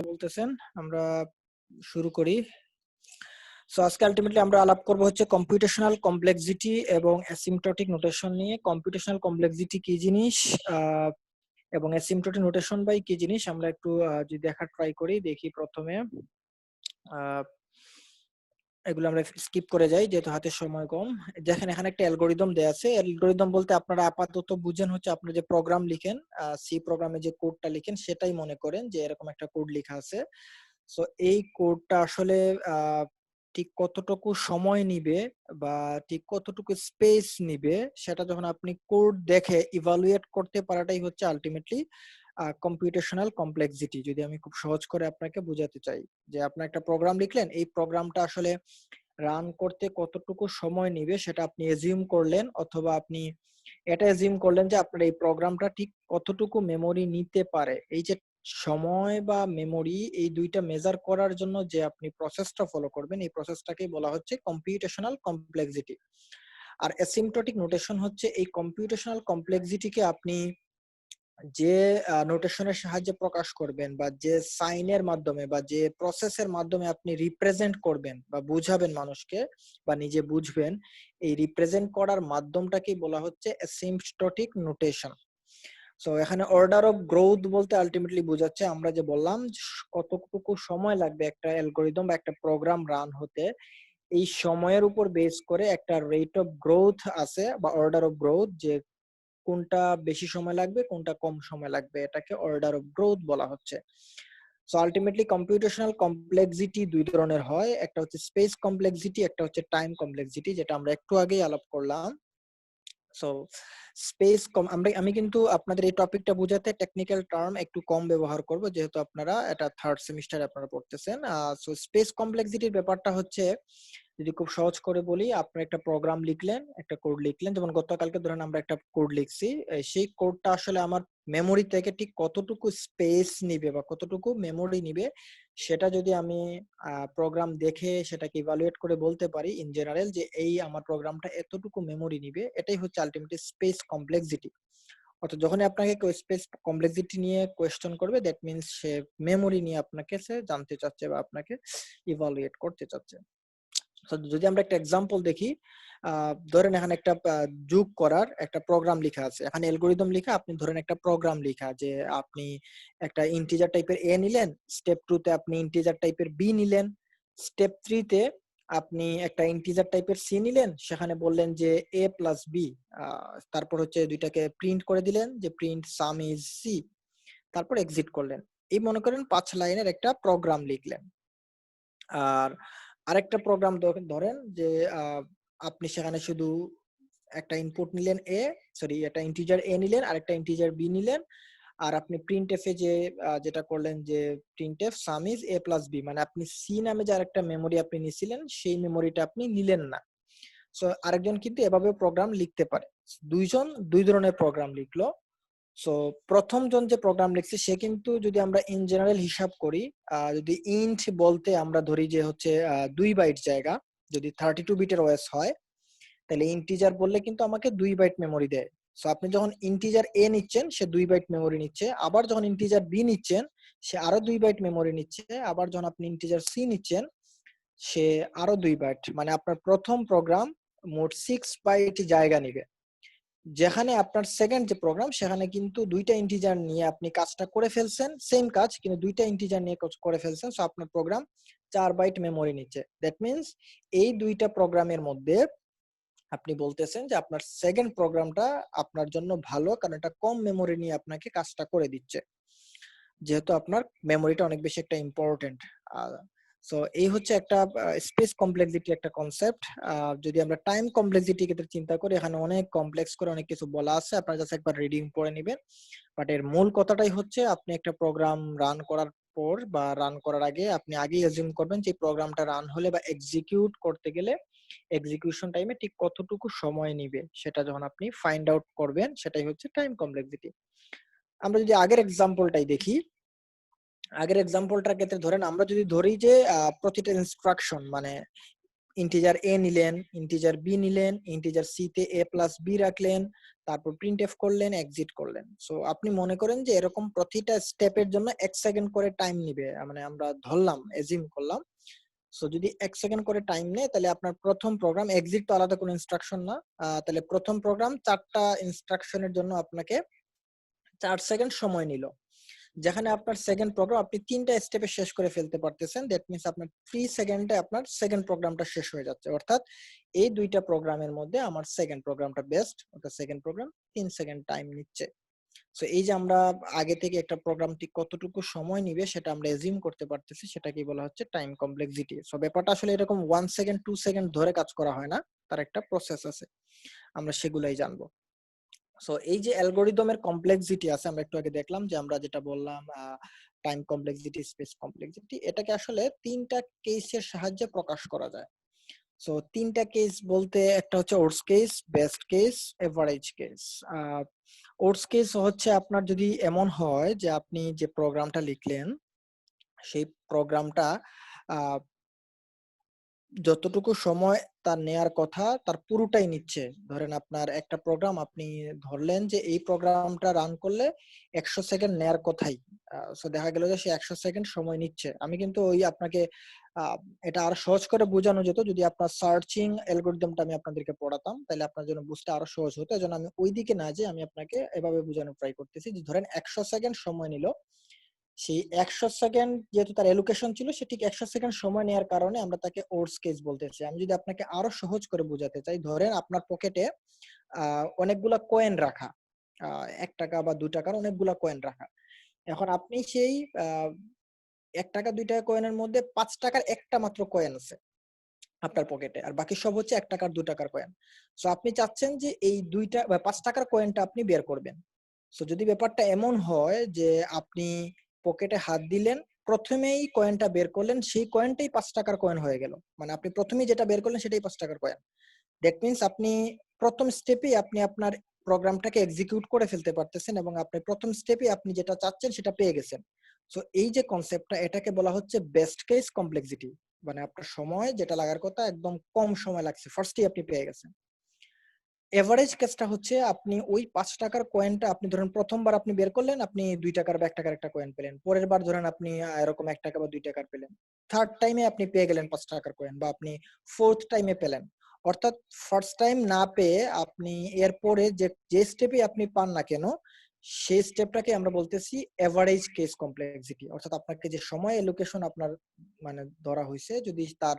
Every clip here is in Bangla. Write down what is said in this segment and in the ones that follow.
বলতেছেন আমরা শুরু করি। সো আজকে আলটিমেটলি আমরা আলাপ করব হচ্ছে কম্পিউটেশনাল কমপ্লেক্সিটি এবং অ্যাসিম্পটোটিক নোটেশন নিয়ে। কম্পিউটেশনাল কমপ্লেক্সিটি কি জিনিস এবং অ্যাসিম্পটোটিক নোটেশন বাই কি জিনিস আমরা একটু যদি দেখার ট্রাই করি। দেখি প্রথমে এগুলো আমরা স্কিপ করে যাই যেহেতু হাতে সময় কম। দেখেন এখানে একটা অ্যালগরিদম দেয়া আছে। অ্যালগরিদম বলতে আপনারা আপাতত বুঝেন হচ্ছে আপনারা যে প্রোগ্রাম লিখেন, সি প্রোগ্রামে যে কোডটা লিখেন সেটাই মনে করেন যে এরকম একটা কোড লেখা আছে। সো এই কোডটা আসলে ঠিক কতটুকু সময় নিবে বা ঠিক কতটুকু স্পেস নিবে সেটা যখন আপনি কোড দেখে ইভালুয়েট করতে পারাটাই হচ্ছে আলটিমেটলি কম্পিউটেশনাল কমপ্লেক্সিটি। যদি আমি খুব সহজ করে আপনাকে বোঝাতে চাই যে আপনি একটা প্রোগ্রাম লিখলেন, এই প্রোগ্রামটা আসলে রান করতে কতটুকু সময় নিবে সেটা আপনি এজিউম করলেন, অথবা আপনি এটা এজিউম করলেন যে আপনার এই প্রোগ্রামটা ঠিক কতটুকু মেমোরি নিতে পারে। এই যে সময় বা মেমোরি, এই দুইটা মেজার করার জন্য যে আপনি প্রসেসটা ফলো করবেন, এই প্রসেসটাকেই বলা হচ্ছে কম্পিউটেশনাল কমপ্লেক্সিটি। আর অ্যাসিম্পটোটিক নোটেশন হচ্ছে এই কম্পিউটেশনাল কমপ্লেক্সিটিকে আপনি যে নোটেশনের সাহায্যে প্রকাশ করবেন বা যে সাইনের মাধ্যমে বা যে প্রসেসের মাধ্যমে আপনি রিপ্রেজেন্ট করবেন বা বুঝাবেন মানুষকে বা নিজে বুঝবেন, এই রিপ্রেজেন্ট করার মাধ্যমটাকেই বলা হচ্ছে অ্যাসিম্পটোটিক নোটেশন। সো এখানে অর্ডার অফ গ্রোথ বলতে আলটিমেটলি বোঝাচ্ছে আমরা যে বললাম কতটুকু সময় লাগবে একটা অ্যালগরিদম বা একটা প্রোগ্রাম রান হতে, এই সময়ের উপর বেস করে একটা রেট অফ গ্রোথ আছে বা অর্ডার অফ গ্রোথ, যে কোনটা বেশি সময় লাগবে কোনটা কম সময় লাগবে, এটাকে অর্ডার অফ গ্রোথ বলা হচ্ছে। সো আলটিমেটলি কম্পিউটেশনাল কমপ্লেক্সিটি দুই ধরনের হয়, একটা হচ্ছে স্পেস কমপ্লেক্সিটি, একটা হচ্ছে টাইম কমপ্লেক্সিটি, যেটা আমরা একটু আগেই আলাপ করলাম। সো আমি কিন্তু আপনাদের এই টপিকটা বোঝাতে টেকনিক্যাল টার্ম একটু কম ব্যবহার করব যেহেতু আপনারা এটা থার্ড সেমিস্টারে আপনারা পড়তেছেন। সো স্পেস কমপ্লেক্সিটির ব্যাপারটা হচ্ছে, যদি খুব সহজ করে বলি, আপনি একটা প্রোগ্রাম লিখলেন, একটা কোড লিখলেন, যেমন গতকালকে ধরেন আমরা একটা কোড লিখছি, সেই কোডটা আসলে আমার মেমোরি থেকে ঠিক কতটুকু স্পেস নিবে বা কতটুকু মেমোরি নিবে সেটা যদি আমি প্রোগ্রাম দেখে সেটাকে ইভালুয়েট করে বলতে পারি ইন জেনারেল যে এই আমার প্রোগ্রামটা এতটুকু মেমোরি নিবে, এটাই হচ্ছে আলটিমেটলি স্পেস কমপ্লেক্সিটি। অর্থাৎ যখনই আপনাকে কেউ স্পেস কমপ্লেক্সিটি নিয়ে কোয়েশ্চেন করবে, দ্যাট মিনস সে মেমোরি নিয়ে আপনাকে সে জানতে চাচ্ছে বা আপনাকে ইভালুয়েট করতে চাচ্ছে। যদি আমরা একটা এক্সাম্পল দেখি, ধরেন এখানে একটা যোগ করার একটা প্রোগ্রাম লেখা আছে, এখানে অ্যালগরিদম লেখা, আপনি ধরেন একটা প্রোগ্রাম লেখা যে আপনি একটা ইন্টিজার টাইপের এ নিলেন, স্টেপ 2 তে আপনি ইন্টিজার টাইপের বি নিলেন, স্টেপ 3 তে আপনি একটা ইন্টিজার টাইপের সি নিলেন, সেখানে বললেন যে এ প্লাস বি, তারপর হচ্ছে দুইটাকে প্রিন্ট করে দিলেন যে প্রিন্ট সাম ইজ সি, তারপর এক্সিট করলেন। এই মনে করেন 5 লাইনের একটা প্রোগ্রাম লিখলেন। আর আরেকটা প্রোগ্রাম ধরেন যে আপনি সেখানে শুধু একটা ইনপুট নিলেন একটা ইন্টিজার এ নিলেন আর একটা ইন্টিজার বি নিলেন, আর আপনি প্রিন্টএফ এ যে যেটা করলেন যে printf sum is a plus b, মানে আপনি সি নামে যে আরেকটা মেমোরি আপনি নিছিলেন সেই মেমোরিটা আপনি নিলেন না। সো আরেকজন কিন্তু এভাবে প্রোগ্রাম লিখতে পারে। দুইজন দুই ধরনের প্রোগ্রাম লিখলো। সো প্রথম জন যে প্রোগ্রাম লিখছে সে কিন্তু, যদি আমরা ইন জেনারেল হিসাব করি, যদি ইন্ট বলতে আমরা ধরি যে হচ্ছে 2 বাইট জায়গা, যদি 32 বিটের ওএস হয় তাহলে ইন্টিজার বললে কিন্তু আমাকে 2 বাইট মেমোরি দেয়। সো আপনি যখন ইন্টিজার এ নিচ্ছেন সে 2 বাইট মেমোরি নিচ্ছে, আবার যখন ইন্টিজার বি নিচ্ছেন সে আরো 2 বাইট মেমোরি নিচ্ছে, আবার যখন আপনি ইন্টিজার সি নিচ্ছেন সে আরো 2 বাইট, মানে আপনার প্রথম প্রোগ্রাম মোট 6 বাইট জায়গা নিবে। যেখানে আপনার সেকেন্ড যে প্রোগ্রাম সেখানে কিন্তু দুইটা ইন্টিজার নিয়ে আপনি কাজটা করে ফেলছেন, সেম কাজ কিন্তু দুইটা ইন্টিজার নিয়ে করে ফেলছেন, সো আপনার প্রোগ্রাম 4 বাইট মেমোরি নিচ্ছে। দ্যাট মিনস এই দুইটা প্রোগ্রামের মধ্যে আপনি বলতেছেন যে আপনার সেকেন্ড প্রোগ্রামটা আপনার জন্য ভালো, কারণ এটা কম মেমোরি নিয়ে আপনাকে কাজটা করে দিচ্ছে, যেহেতু আপনার মেমোরিটা অনেক বেশি একটা ইম্পর্টেন্ট। সো এই হচ্ছে একটা স্পেস কমপ্লেক্সিটি একটা কনসেপ্ট। যদি আমরা টাইম কমপ্লেক্সিটি ক্ষেত্রে চিন্তা করি, এখানে অনেক কমপ্লেক্স করে অনেক কিছু বলা আছে, আপনারা জাস্ট একবার রিডিং পড়ে নেবেন। বাট এর মূল কথাটাই হচ্ছে আপনি একটা প্রোগ্রাম রান করার পর বা রান করার আগে আপনি আগেই অ্যাজিউম করবেন যে প্রোগ্রামটা রান হলে বা এক্সিকিউট করতে গেলে এক্সিকিউশন টাইমে ঠিক কতটুকু সময় নিবে, সেটা যখন আপনি ফাইন্ড আউট করবেন সেটাই হচ্ছে টাইম কমপ্লেক্সিটি। আমরা যদি আগের এক্সাম্পলটাই দেখি, আগের এক্সাম্পলটার ক্ষেত্রে ধরেন আমরা যদি ধরি যে প্রতিটা ইনস্ট্রাকশন, মানে ইন্টিজার এ নিলেন, ইন্টিজার বি নিলেন, ইন্টিজার সি তে এ প্লাস বি রাখলেন, তারপর প্রিন্ট এফ করলেন, এক্সিট করলেন। সো আপনি মনে করেন যে এরকম প্রতিটা স্টেপের জন্য 1 সেকেন্ড করে টাইম নিবে, মানে আমরা ধরলাম, এজিম করলাম। সো যদি 1 সেকেন্ড করে টাইম নেয়, তাহলে আপনার প্রথম প্রোগ্রাম, এক্সিট তো আলাদা কোনো ইনস্ট্রাকশন না, তাহলে প্রথম প্রোগ্রাম 4টা ইনস্ট্রাকশনের জন্য আপনাকে 4 সেকেন্ড সময় নিল। যেখানে আপনার সেকেন্ড প্রোগ্রাম আপনি 3টা স্টেপে শেষ করে ফেলতে পারতেছেন, দ্যাট মিনস আপনার 3 সেকেন্ডে আপনার সেকেন্ড প্রোগ্রামটা শেষ হয়ে যাচ্ছে। অর্থাৎ এই দুইটা প্রোগ্রামের মধ্যে আমার সেকেন্ড প্রোগ্রামটা বেস্ট, অর্থাৎ সেকেন্ড প্রোগ্রাম 3 সেকেন্ড টাইম নিচ্ছে। সো এই যে আমরা আগে থেকে একটা প্রোগ্রামটি কতটুকু সময় নিবে সেটা আমরা এজিউম করতে পারতেছি, সেটাকে বলা হচ্ছে টাইম কমপ্লেক্সিটি। সো ব্যাপারটা আসলে এরকম 1 সেকেন্ড 2 সেকেন্ড ধরে কাজ করা হয় না, তার একটা প্রসেস আছে, আমরা সেগুলাই জানবো। সো এই যে অ্যালগোরিদমের কমপ্লেক্সিটি আছে, আমরা একটু আগে দেখলাম যে আমরা যেটা বললাম টাইম কমপ্লেক্সিটি, স্পেস কমপ্লেক্সিটি, এটাকে আসলে 3টা কেসের সাহায্যে প্রকাশ করা যায়। সো 3টা কেস বলতে একটা হচ্ছে oats case, best case, average case. Oats case হচ্ছে আপনার যদি এমন হয় যে আপনি যে প্রোগ্রামটা লিখলেন সেই প্রোগ্রামটা যতটুকু সময় তার নেয়ার কথা তার পুরোটাই নিচ্ছে। ধরেন আপনার একটা প্রোগ্রাম আপনি ধরলেন যে এই প্রোগ্রামটা রান করলে 100 সেকেন্ড নেয়ার কথাই, সো দেখা গেল যে সে 100 সেকেন্ড সময় নিচ্ছে। আমি কিন্তু ওই আপনাকে এটা আরো সহজ করে বোঝানো যেত যদি আপনার সার্চিং অ্যালগরিদমটা আমি আপনাদেরকে পড়াতাম, তাহলে আপনার জন্য বুঝতে আরো সহজ হতো। এজন্য আমি ওইদিকে না যে আমি আপনাকে এভাবে বোঝানোর ট্রাই করতেছি যে ধরেন 100 সেকেন্ড সময় নিল, সেই 100 সেকেন্ড যেহেতু তার এলোকেশন ছিল, সে ঠিক 100 সেকেন্ড সময় নেওয়ার কারণে আমরা তাকে ওটস কেস বলতেছি। আমি যদি আপনাকে আরো সহজ করে বোঝাতে চাই, ধরেন আপনার পকেটে অনেকগুলা কয়েন রাখা, 1 টাকা বা 2 টাকার অনেকগুলা কয়েন রাখা। এখন আপনি সেই 1 টাকা 2 টাকা কয়েনের মধ্যে 5 টাকার একটা মাত্র কয়েন আছে আপনার পকেটে, আর বাকি সব হচ্ছে 1 টাকার 2 টাকার কয়েন। সো আপনি চাচ্ছেন যে এই 2টা বা 5 টাকার কয়েনটা আপনি বের করবেন। সো যদি ব্যাপারটা এমন হয় যে আপনি পকেটে হাত দিলেন, প্রথমেই কয়েনটা বের করলেন, সেই কয়েনটাই 5 টাকার কয়েন হয়ে গেল, মানে আপনি প্রথমেই যেটা বের করলেন সেটাই 5 টাকার কয়েন। দ্যাট মিনস আপনি প্রথম স্টেপেই আপনি আপনার প্রোগ্রামটাকে এক্সিকিউট করে ফেলতে পারতেছেন এবং আপনি প্রথম স্টেপে আপনি যেটা চাচ্ছেন সেটা পেয়ে গেছেন। সো এই যে কনসেপ্টটা, এটাকে বলা হচ্ছে বেস্ট কেস কমপ্লেক্সিটি, মানে আপনার সময় যেটা লাগার কথা একদম কম সময় লাগছে, ফার্স্টেই আপনি পেয়ে গেছেন। এভারেজ কেসটা হচ্ছে আপনি ওই 5 টাকার কয়েনটা আপনি ধরেন প্রথমবার আপনি বের করলেন, আপনি 2 টাকার বা 1 টাকার একটা কয়েন পেলেন, পরের বার ধরেন আপনি এরকম 1 টাকা বা 2 টাকার পেলেন, থার্ড টাইমে আপনি পেয়ে গেলেন 5 টাকার কয়েন, বা আপনি ফোর্থ টাইমে পেলেন। অর্থাৎ ফার্স্ট টাইম না পেয়ে আপনি এরপরে যে যে স্টেপে আপনি পান না কেন, সেই স্টেপটাকে আমরা বলতেছি এভারেজ কেস কমপ্লেক্সিটি। অর্থাৎ আপনাকে যে সময় এলোকেশন আপনার মানে ধরা হয়েছে, যদি তার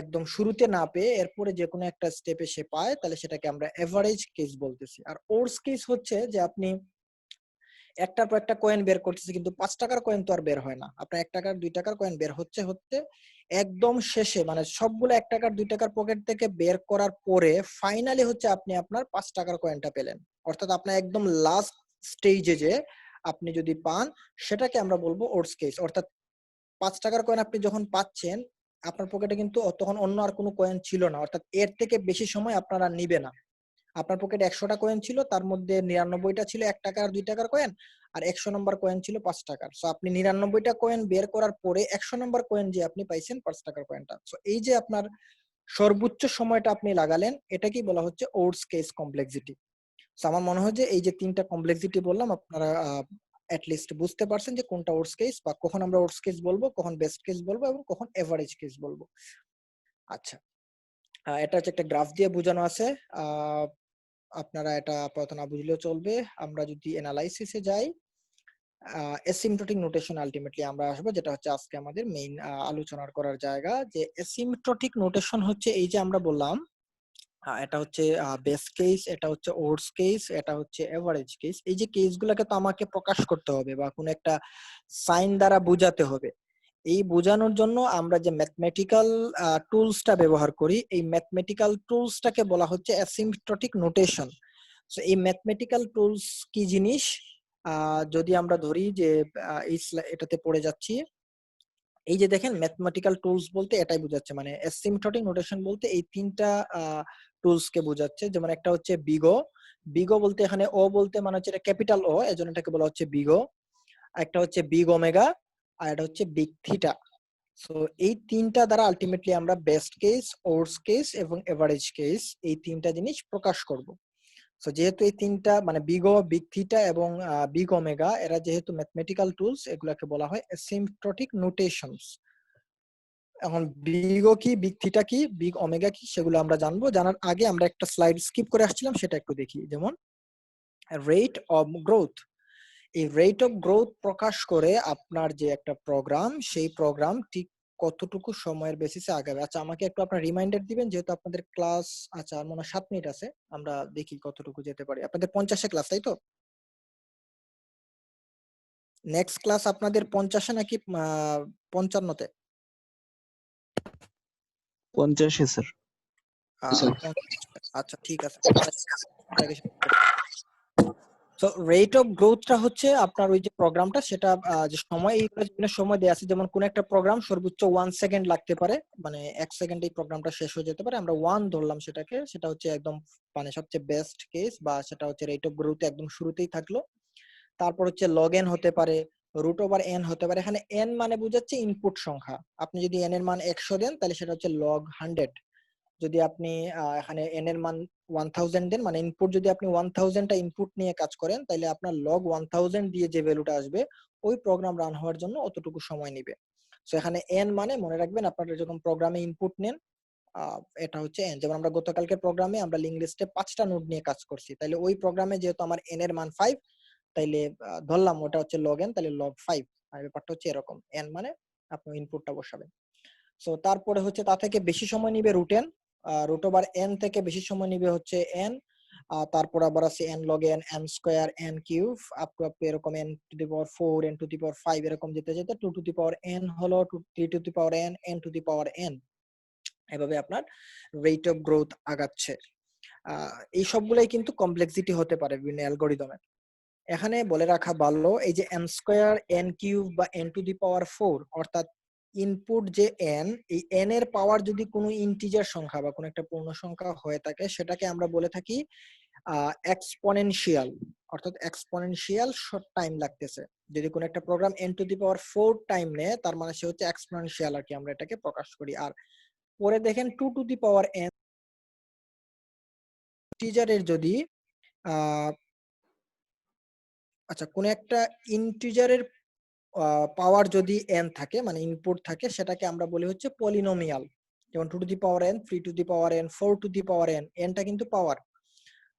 একদম শুরুতে না পেয়ে এরপরে যে কোনো একটা স্টেপে সে পায়, তাহলে সেটাকে আমরা এভারেজ কেস বলতেছি। আর ওর্স কেস হচ্ছে যে আপনি একটার পর একটা কয়েন বের করতেছে, কিন্তু 5 টাকার কয়েন তো আর বের হয় না, আপনার 1 টাকার 2 টাকার কয়েন বের হচ্ছে হচ্ছে একদম শেষে, মানে সবগুলো 1 টাকার 2 টাকার পকেট থেকে বের করার পরে ফাইনালি হচ্ছে আপনি আপনার 5 টাকার কয়েনটা পেলেন। অর্থাৎ আপনার একদম লাস্ট স্টেজে যে আপনি যদি পান, সেটাকে আমরা বলবো ওর্স কেস। অর্থাৎ 5 টাকার কয়েন আপনি যখন পাচ্ছেন, আপনার পকেটে কিন্তু তখন অন্য আর কোনো কয়েন ছিল না, অর্থাৎ এর থেকে বেশি সময় আপনারা নিবে না। আপনার পকেটে 100টা কয়েন ছিল, তার মধ্যে 99টা ছিল 1 টাকা আর 2 টাকার কয়েন, আর 100 নম্বর কয়েন ছিল 5 টাকার। সো আপনি 99টা কয়েন বের করার পরে 100 নম্বর কয়েন যে আপনি পাইছেন 5 টাকার কয়েনটা। সো এই যে আপনার সর্বোচ্চ সময়টা আপনি লাগালেন, এটাকেই বলা হচ্ছে ওটস কেস কমপ্লেক্সিটি। সো আমার মনে হয় যে এই যে 3টা কমপ্লেক্সিটি বললাম, আপনারা লিস্ট বুঝতে পারছেন যে কোনটা ওটস কেস, বা কখন আমরা ওটস কেস বলবো, কখন বেস্ট কেস বলবো, এবং কখন এভারেজ কেস বলবো। আচ্ছা, এটা হচ্ছে একটা গ্রাফ দিয়ে বোঝানো আছে। আহ আপনারা এটা আপাতত না বুঝলেও চলবে। আমরা যদি অ্যানালাইসিসে যাই, অ্যাসিম্পটোটিক নোটেশন আলটিমেটলি আমরা আসবো, যেটা হচ্ছে আজকে আমাদের মেইন আলোচনার করার জায়গা। যে অ্যাসিম্পটোটিক নোটেশন হচ্ছে এই যে আমরা বললাম, এটা হচ্ছে বেস্ট কেস, এটা হচ্ছে ওটস কেস, এটা হচ্ছে এভারেজ কেস। এই যে কেসগুলোকে তো আমাকে প্রকাশ করতে হবে বা কোনো একটা সাইন দ্বারা বোঝাতে হবে। এই বোঝানোর জন্য আমরা যে ম্যাথমেটিক্যাল টুলসটা ব্যবহার করি, এই ম্যাথমেটিক্যাল টুলসটাকে বলা হচ্ছে অ্যাসিম্পটোটিক নোটেশন। সো এই ম্যাথমেটিক্যাল টুলস কি জিনিস, যদি আমরা ধরি যে এটাতে পড়ে যাচ্ছি, এই যে দেখেন ম্যাথমেটিক্যাল টুলস বলতে এটাই বোঝাচ্ছে, মানে অ্যাসিম্পটোটিক নোটেশন বলতে এই 3টা টুলস কে বোঝাচ্ছে। যেমন একটা হচ্ছে বিগো, বিগো বলতে এখানে ও বলতে মানে হচ্ছে এটা ক্যাপিটাল ও, এজন্য এটাকে বলা হচ্ছে বিগো। একটা হচ্ছে বিগ ওমেগা, আর এটা হচ্ছে বিগ থিটা। সো এই তিনটা দ্বারা আলটিমেটলি আমরা বেস্ট কেস, ওর্স কেস এবং এভারেজ কেস এই তিনটা জিনিস প্রকাশ করব। সো যেহেতু এই তিনটা মানে বিগ ও, বিগ থিটা এবং বিগ ওমেগা এরা যেহেতু ম্যাথমেটিক্যাল টুলস, এগুলাকে বলা হয় অ্যাসিম্পটোটিক নোটেশনস। এখন বিগ ও কি, বিগ থিটা কি, বিগ ওমেগা কি, সেগুলো আমরা জানবো। জানার আগে আমরা একটা স্লাইড স্কিপ করে আসছিলাম, সেটা একটু দেখি। যেমন রেট অফ গ্রোথ, এই রেট অফ গ্রোথ প্রকাশ করে আপনার যে একটা প্রোগ্রাম, সেই প্রোগ্রাম ঠিক কতটুকু সময়ের বেসিসে আগাবে। আচ্ছা, আমাকে একটু আপনার রিমাইন্ডার দিবেন, যেহেতু আপনাদের ক্লাস, আচ্ছা আর মনে হয় 7 মিনিট আছে, আমরা দেখি কতটুকু যেতে পারি। আপনাদের 50-এ ক্লাস, তাই তো? নেক্সট ক্লাস আপনাদের 50-এ নাকি 55-তে? 50-এ স্যার। আচ্ছা ঠিক আছে। সো রেট অফ গ্রোথটা হচ্ছে আপনার ওই যে প্রোগ্রামটা, সেটা যে সময়, এইগুলো বিভিন্ন সময় দেওয়া আছে। যেমন কোন একটা প্রোগ্রাম সর্বোচ্চ 1 সেকেন্ড লাগতে পারে, মানে 1 সেকেন্ডে এই প্রোগ্রামটা শেষ হয়ে যেতে পারে। আমরা 1 ধরলাম সেটাকে, সেটা হচ্ছে একদম মানে সবচেয়ে বেস্ট কেস, বা সেটা হচ্ছে রেট অফ গ্রোথ একদম শুরুতেই থাকলো। তারপর হচ্ছে লগ এন হতে পারে, রুট ওভার এন হতে পারে। এখানে এন মানে বোঝাচ্ছে ইনপুট সংখ্যা। আপনি যদি এন এর মান 100 দেন, তাহলে সেটা হচ্ছে লগ 100। যদি আপনি এখানে এন এর মান 1000 দেন, মানে ইনপুট যদি আপনি 1000টা ইনপুট নিয়ে কাজ করেন, তাহলে আপনার লগ 1000 দিয়ে যে ভ্যালুটা আসবে, ওই প্রোগ্রাম রান হওয়ার জন্য অতটুকু সময় নেবে। সো এখানে এন মানে মনে রাখবেন, আপনারা যখন প্রোগ্রামে ইনপুট নেন, এটা হচ্ছে এন। যেমন আমরা গতকালকে প্রোগ্রামে আমরা লিঙ্ক লিস্টে 5টা নোড নিয়ে কাজ করছি, তাহলে ওই প্রোগ্রামে যেহেতু আমার এন এর মান 5, তাইলে ধরলাম ওটা হচ্ছে লগ এন, তাহলে লগ 5। আর ব্যাপারটা হচ্ছে এরকম, এন মানে আপনি ইনপুটটা বসাবেন। সো তারপরে হচ্ছে তা থেকে বেশি সময় নিবে root n, root over n থেকে বেশি সময় নিবে হচ্ছে এন। তারপর আবার আছে n log n, n square, n cube, up to এরকম n to the power 4, n to the power 5, এরকম যেতে যেতে 2 টু দি পাওয়ার এন হলো, 3 to the power N, N to the power N. এভাবে আপনার রেট অফ গ্রোথ আগাচ্ছে। এই সবগুলাই কিন্তু কমপ্লেক্সিটি হতে পারে বিভিন্ন অ্যালগরিদমে। এখানে বলে রাখা ভালো, এই যে এন স্কোয়ার, এন কিউব বা এন টু দি পাওয়ার 4, অর্থাৎ ইনপুট যে এন, এই এন এর পাওয়ার যদি কোনো ইন্টিজার সংখ্যা বা কোনো একটা পূর্ণ সংখ্যা হয়ে থাকে, সেটাকে আমরা বলে থাকি এক্সপোনেনশিয়াল। অর্থাৎ এক্সপোনেনশিয়াল শর্ট টাইম লাগতেছে। যদি কোনো একটা program n to the power 4 time নেয়, তার মানে সে হচ্ছে এক্সপোনেনশিয়াল আর কি, আমরা এটাকে প্রকাশ করি। আর পরে দেখেন 2 টু দি পাওয়ার এন ইন্টিজারের যদি আহ আচ্ছা, কোন একটা ইন্টিজারের পাওয়ার যদি এন থাকে, মানে ইনপুট থাকে, সেটাকে আমরা বলি হচ্ছে পলিনোমিয়াল। যেমন 2 to the power n, 3 to the power n, 4 to the power n, এনটা কিন্তু পাওয়ার।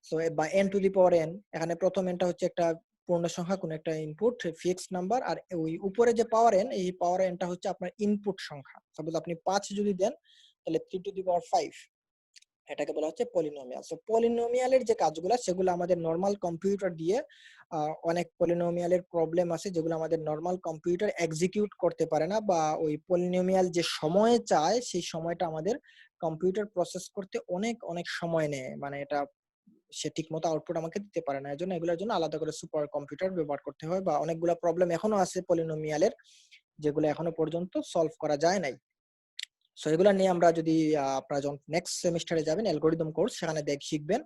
সো বা n to the power n, এখানে প্রথম এনটা হচ্ছে একটা পূর্ণ সংখ্যা, কোন একটা ইনপুট ফিক্সড নাম্বার, আর ওই উপরে যে পাওয়ার এন, এই পাওয়ার এনটা হচ্ছে আপনার ইনপুট সংখ্যা। সাপোজ আপনি 5 যদি দেন, তাহলে 3 টু দি পাওয়ার 5, এটাকে বলা হচ্ছে পলিনোমিয়াল। সো পলিনোমিয়ালের যে কাজগুলো, সেগুলো আমাদের নরমাল কম্পিউটার দিয়ে, অনেক পলিনোমিয়ালের প্রবলেম আছে যেগুলো আমাদের নরমাল কম্পিউটার এক্সিকিউট করতে পারে না, বা ওই পলিনোমিয়াল যে সময় চায়, সেই সময়টা আমাদের কম্পিউটার প্রসেস করতে অনেক অনেক সময় নেয়, মানে এটা সে ঠিক মতো আউটপুট আমাকে দিতে পারে না। এজন্য এগুলোর জন্য আলাদা করে সুপার কম্পিউটার ব্যবহার করতে হয়, বা অনেকগুলো প্রবলেম এখনো আছে পলিনোমিয়ালের, যেগুলো এখনো পর্যন্ত সলভ করা যায় নাই। সো এগুলা নিয়ে আমরা যদি আপনারা যখন নেক্সট সেমিস্টারে যাবেন অ্যালগরিদম কোর্স, সেখানে শিখবেন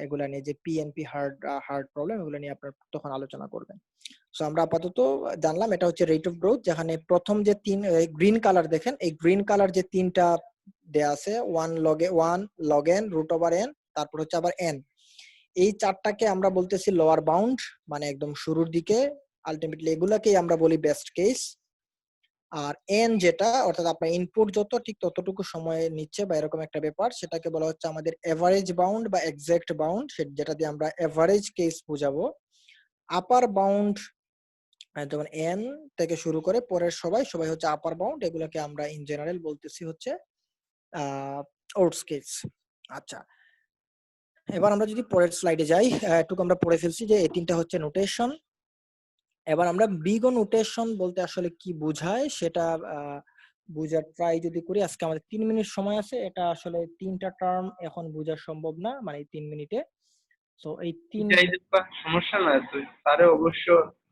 এগুলা নিয়ে, যে পিএনপি হার্ড প্রবলেম, এগুলো নিয়ে আপনারা তখন আলোচনা করবেন। সো আমরা আপাতত জানলাম এটা হচ্ছে রেট অফ গ্রোথ, যেখানে প্রথম যে গ্রিন কালার দেখেন, এই গ্রিন কালার যে তিনটা দেয়া আছে, 1 log n, root over n, তারপর হচ্ছে আবার এন, এই চারটাকে আমরা বলতেছি লোয়ার বাউন্ড, মানে একদম শুরুর দিকে। আলটিমেটলি এগুলাকেই আমরা বলি বেস্ট কেস। আর এন যেটা, অর্থাৎ আপনার ইনপুট যত ঠিক ততটুকু সময় নিচ্ছে বা এরকম একটা ব্যাপার, সেটাকে বলা হচ্ছে আমাদের এভারেজ বাউন্ড বা এক্সাক্ট বাউন্ড, যেটা দিয়ে আমরা এভারেজ কেস বুঝাবো। আপার বাউন্ড, যেমন এন থেকে শুরু করে পরের সবাই সবাই হচ্ছে আপার বাউন্ড, এগুলোকে আমরা ইন জেনারেল বলতেছি হচ্ছে ওটস কেস। আচ্ছা, এবার আমরা যদি পরের স্লাইডে যাই, একটু আমরা পড়ে ফেলছি যে এই তিনটা হচ্ছে নোটেশন। এবার আমরা বিগ ও নোটেশন বলতে আসলে কি বোঝায় সেটা বুঝার ট্রাই যদি করি। আজকে আমাদের 3 মিনিট সময় আছে, এটা আসলে তিনটা টার্ম এখন বোঝা সম্ভব না, মানে 3 মিনিটে। তো এই সমস্যা না, তারে অবশ্য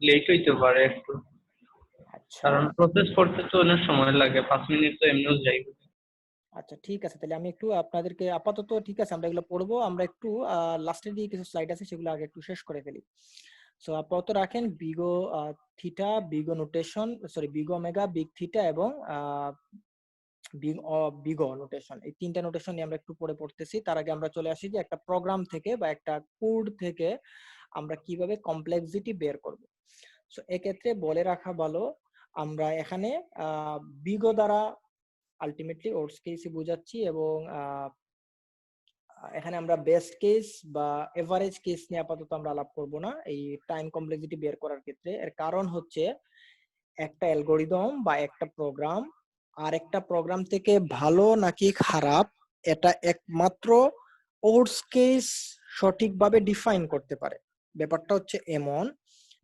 লেট হইতে পারে একটু, আচ্ছা কারণ প্রসেস করতে তো অনেক সময় লাগে, 5 মিনিট তো এমনিও যাই। আচ্ছা ঠিক আছে, তাহলে আমি একটু আপনাদেরকে আপাতত, ঠিক আছে আমরা এগুলো পড়বো, আমরা একটু লাস্টের দিকে কিছু স্লাইড আছে, সেগুলো আগে একটু শেষ করে ফেলি। সো আপাতত রাখেন big O theta, big O notation, sorry big O omega, big theta এবং বিগো নোটেশন, এই তিনটা নোটেশন নিয়ে আমরা একটু পরে পড়তেছি। তার আগে আমরা চলে আসি যে একটা প্রোগ্রাম থেকে বা একটা কোড থেকে আমরা কিভাবে কমপ্লেক্সিটি বের করব। সো এক্ষেত্রে বলে রাখা ভালো, আমরা এখানে বিগো দ্বারা আলটিমেটলি ওর্স কেসই বোঝাচ্ছি এবং এখানে আমরা বেস্ট কেস বা এভারেজ কেস নিয়ে আপাতত আমরা আলাপ করব না এই টাইম কমপ্লেক্সিটি বের করার ক্ষেত্রে। এর কারণ হচ্ছে একটা অ্যালগোরিদম বা একটা প্রোগ্রাম আর একটা প্রোগ্রাম থেকে ভালো নাকি খারাপ এটা একমাত্র ওর্স কেস সঠিকভাবে ডিফাইন করতে পারে। ব্যাপারটা হচ্ছে এমন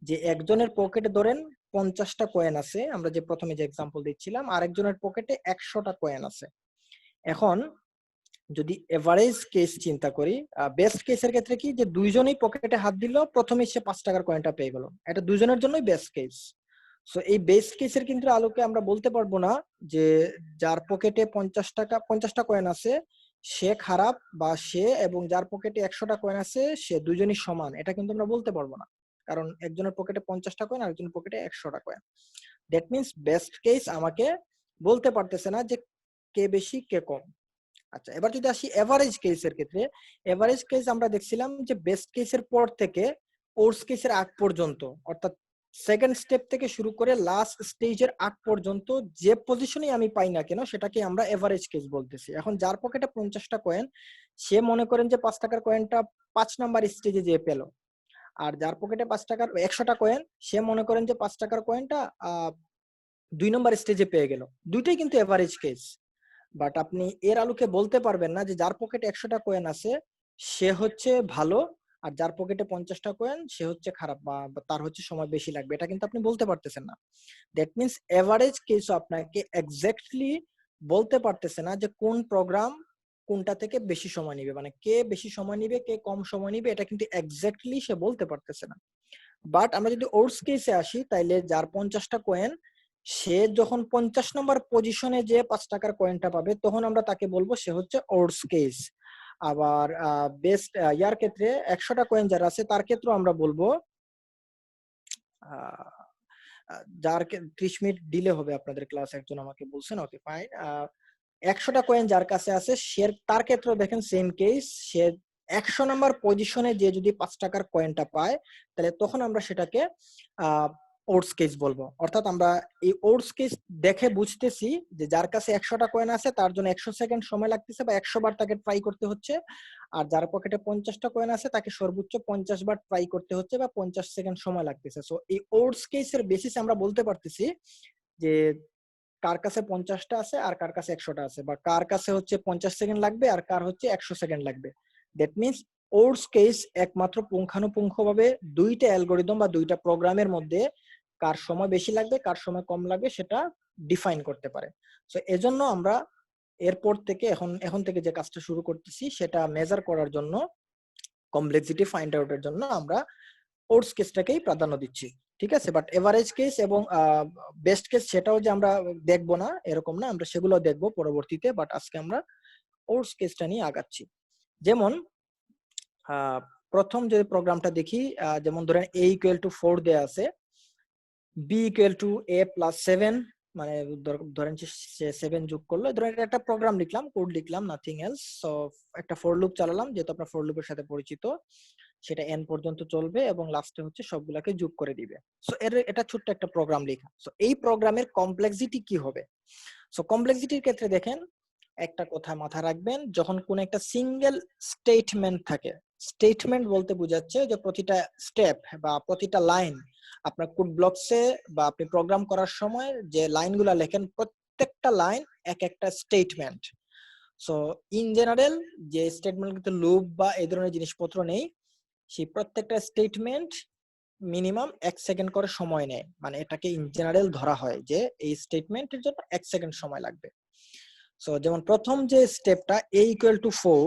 যে একজনের পকেটে ধরেন 50টা কয়েন আছে, আমরা যে প্রথমে যে এক্সাম্পল দিচ্ছিলাম, আরেকজনের পকেটে 100টা কয়েন আছে। এখন যদি এভারেজ কেস চিন্তা করি, বেস্ট কেসের ক্ষেত্রে কি যে দুইজনেই পকেটে হাত দিল, প্রথমে সে 5 টাকার কয়েনটা পেয়ে গেল, এটা দুইজনের জন্যই বেস্ট কেস। সো এই বেস্ট কেসের কিন্তু আলোকে আমরা বলতে পারবো না যে যার পকেটে 50টা কয়েন আছে সে খারাপ, বা সে এবং যার পকেটে 100টা কয়েন আছে সে দুইজনই সমান, এটা কিন্তু আমরা বলতে পারবো না। কারণ একজনের পকেটে 50টা কয়েন আর একজনের পকেটে 100টা coin. That means best case আমাকে বলতে পারতেছে না যে কে বেশি কে কম। আচ্ছা, এবার যদি আসি এভারেজ কেসের ক্ষেত্রে, এভারেজ কেস আমরা দেখছিলাম যে বেস্ট কেসের পর থেকে ওর্স কেসের আগ পর্যন্ত, অর্থাৎ সেকেন্ড স্টেপ থেকে শুরু করে লাস্ট স্টেজের আগ পর্যন্ত যে পজিশনে আমি পাই না কেন সেটাকে আমরা এভারেজ কেস বলতেছি। এখন যার পকেটে 50টা কয়েন সে মনে করেন যে 5 টাকার কয়েনটা 5 নাম্বার স্টেজে যেয়ে পেল, আর যার পকেটে 100টা কয়েন সে মনে করেন যে 5 টাকার কয়েনটা 2 নম্বর স্টেজে পেয়ে গেল। দুইটাই কিন্তু এভারেজ কেস। বাট আপনি এর আলোকে বলতে পারবেন না যে যার পকেটে 100টা কয়েন আছে সে হচ্ছে ভালো, আর যার পকেটে 50টা কয়েন সে হচ্ছে খারাপ বা তার হচ্ছে সময় বেশি লাগবে, এটা কিন্তু আপনি বলতে পারতেছেন না। দ্যাট মিনস এভারেজ কেসও আপনাকে এক্স্যাক্টলি বলতে পারতেছে না যে কোন প্রোগ্রাম কোনটা থেকে বেশি সময় নিবে, মানে কে বেশি সময় নিবে কে কম সময় নিবে, এটা কিন্তু এক্স্যাক্টলি সে বলতে পারতেছে না। বাট আমরা যদি ওর্স কেসে আসি, তাইলে যার 50টা কয়েন সে যখন 50 নম্বর পজিশনে যে 5 টাকার কয়েনটা পাবে তখন আমরা তাকে বলবো সে হচ্ছে ওর্স কেস। আবার বেস্ট ইয়ার ক্ষেত্রে 100টা কয়েন যারা আছে তার ক্ষেত্রেও আমরা বলবো যার 30 মিনিট ডিলে হবে আপনাদের ক্লাস, একজন আমাকে বলছেন, ওকে ফাইন। 100টা কয়েন যার কাছে আছে সে, তার ক্ষেত্রেও দেখেন সেম কেস, সে 100 নাম্বার পজিশনে যে যদি 5 টাকার কয়েনটা পায় তাহলে তখন আমরা সেটাকে ওর্স কেস বলবো। অর্থাৎ আমরা এই ওর্স কেস দেখে বুঝতেছি যে যার কাছে 100টা কয়েন আছে তার জন্য 100 সেকেন্ড সময় লাগতেছে বা 100 বার তাকে ট্রাই করতে হচ্ছে, আর যার পকেটে 50টা কয়েন আছে তাকে সর্বোচ্চ 50 বার ট্রাই করতে হচ্ছে বা 50 সেকেন্ড সময় লাগতেছে। সো এই ওর্স কেসের বেসিসে আমরা বলতে পারতেছি যে কার কাছে 50টা আছে আর কার কাছে 100টা আছে, বা কার কাছে হচ্ছে 50 সেকেন্ড লাগবে আর কার হচ্ছে 100 সেকেন্ড লাগবে। দ্যাট মিনস ওর্স কেস একমাত্র পুঙ্খানুপুঙ্খভাবে দুইটা অ্যালগোরিদম বা দুইটা প্রোগ্রামের মধ্যে কার সময় বেশি লাগবে কার সময় কম লাগবে সেটা ডিফাইন করতে পারে। সো এজন্য আমরা এরপর থেকে এখন থেকে যে কাজটা শুরু করতেছি সেটা মেজার করার জন্য, কমপ্লেক্সিটি ফাইন্ড আউটের জন্য আমরা ওর্স কেসটাকেই প্রাধান্য দিচ্ছি। ঠিক আছে, বাট এভারেজ কেস এবং বেস্ট কেস সেটাও যে আমরা দেখবো না এরকম না, আমরা সেগুলো দেখবো পরবর্তীতে, বাট আজকে আমরা ওর্স কেসটা নিয়ে আগাচ্ছি। যেমন প্রথম যে প্রোগ্রামটা দেখি, যেমন ধরেন a = 4 দেয়া আছে, b = a + 7, মানে ধরেন সে 7 যোগ করলো, ধরেন এটা একটা প্রোগ্রাম লিখলাম, কোড লিখলাম, নাথিং এলস। সো একটা ফর লুপ চালালাম, যেহেতু আপনার ফর লুপের সাথে পরিচিত, সেটা n পর্যন্ত চলবে এবং লাস্টে হচ্ছে সবগুলাকে যোগ করে দিবে। সো এটা ছোট্ট একটা প্রোগ্রাম লেখা। সো এই প্রোগ্রামের কমপ্লেক্সিটি কি হবে? সো কমপ্লেক্সিটির ক্ষেত্রে দেখেন একটা কথা মাথায় রাখবেন, যখন কোন একটা সিঙ্গেল স্টেটমেন্ট থাকে, স্টেটমেন্ট বলতে বোঝাচ্ছে যে প্রতিটা স্টেপ বা প্রতিটা লাইন আপনার কোড ব্লকসে বা আপনি প্রোগ্রাম করার সময় যে লাইনগুলো লেখেন প্রত্যেকটা লাইন এক একটা স্টেটমেন্ট। সো ইন জেনারেল যে স্টেটমেন্ট কিন্তু লুপ বা এই ধরনের জিনিসপত্র নেই, সেই প্রত্যেকটা স্টেটমেন্ট মিনিমাম 1 সেকেন্ড করে সময় নেয়, মানে এটাকে ইন জেনারেল ধরা হয় যে এই স্টেটমেন্টের জন্য 1 সেকেন্ড সময় লাগবে। সো যেমন প্রথম যে স্টেপটা a = 4,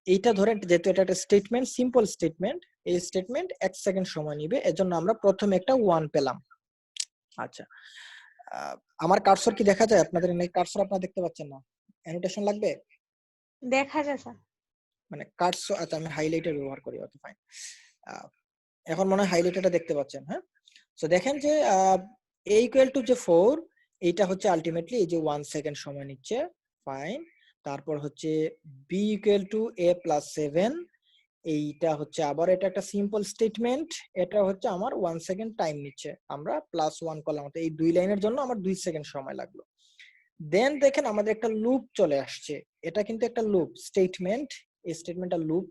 এইটা ধরেন যেহেতু এটা একটা স্টেটমেন্ট, সিম্পল স্টেটমেন্ট, এই স্টেটমেন্ট 1 সেকেন্ড সময় নিবে, এজন্য আমরা প্রথমে একটা 1 পেলাম। আচ্ছা, আমার কার্সর কি দেখা যায় আপনাদের? কার্সর আপনারা দেখতে পাচ্ছেন না? অ্যানোটেশন লাগবে? দেখা যায় স্যার। মানে কার্সর, আচ্ছা আমি হাইলাইটার ব্যবহার করি, ওকে ফাইন। এখন মনে হয় হাইলাইটারটা দেখতে পাচ্ছেন, হ্যাঁ? সো দেখেন যে a ইকুয়াল টু যে 4, এইটা হচ্ছে আলটিমেটলি এই যে 1 সেকেন্ড সময় নিচ্ছে, ফাইন। তারপর হচ্ছে b equal to a plus 7, এইটা হচ্ছে আবার এটা একটা সিম্পল স্টেটমেন্ট, এটা হচ্ছে আমার 1 সেকেন্ড টাইম নিচ্ছে, আমরা প্লাস 1 করলাম, তো এই দুই লাইনের জন্য আমার 2 সেকেন্ড সময় লাগলো। দেন দেখেন আমাদের একটা লুপ চলে আসছে, এটা কিন্তু একটা লুপ স্টেটমেন্ট, এই স্টেটমেন্টটা লুপ,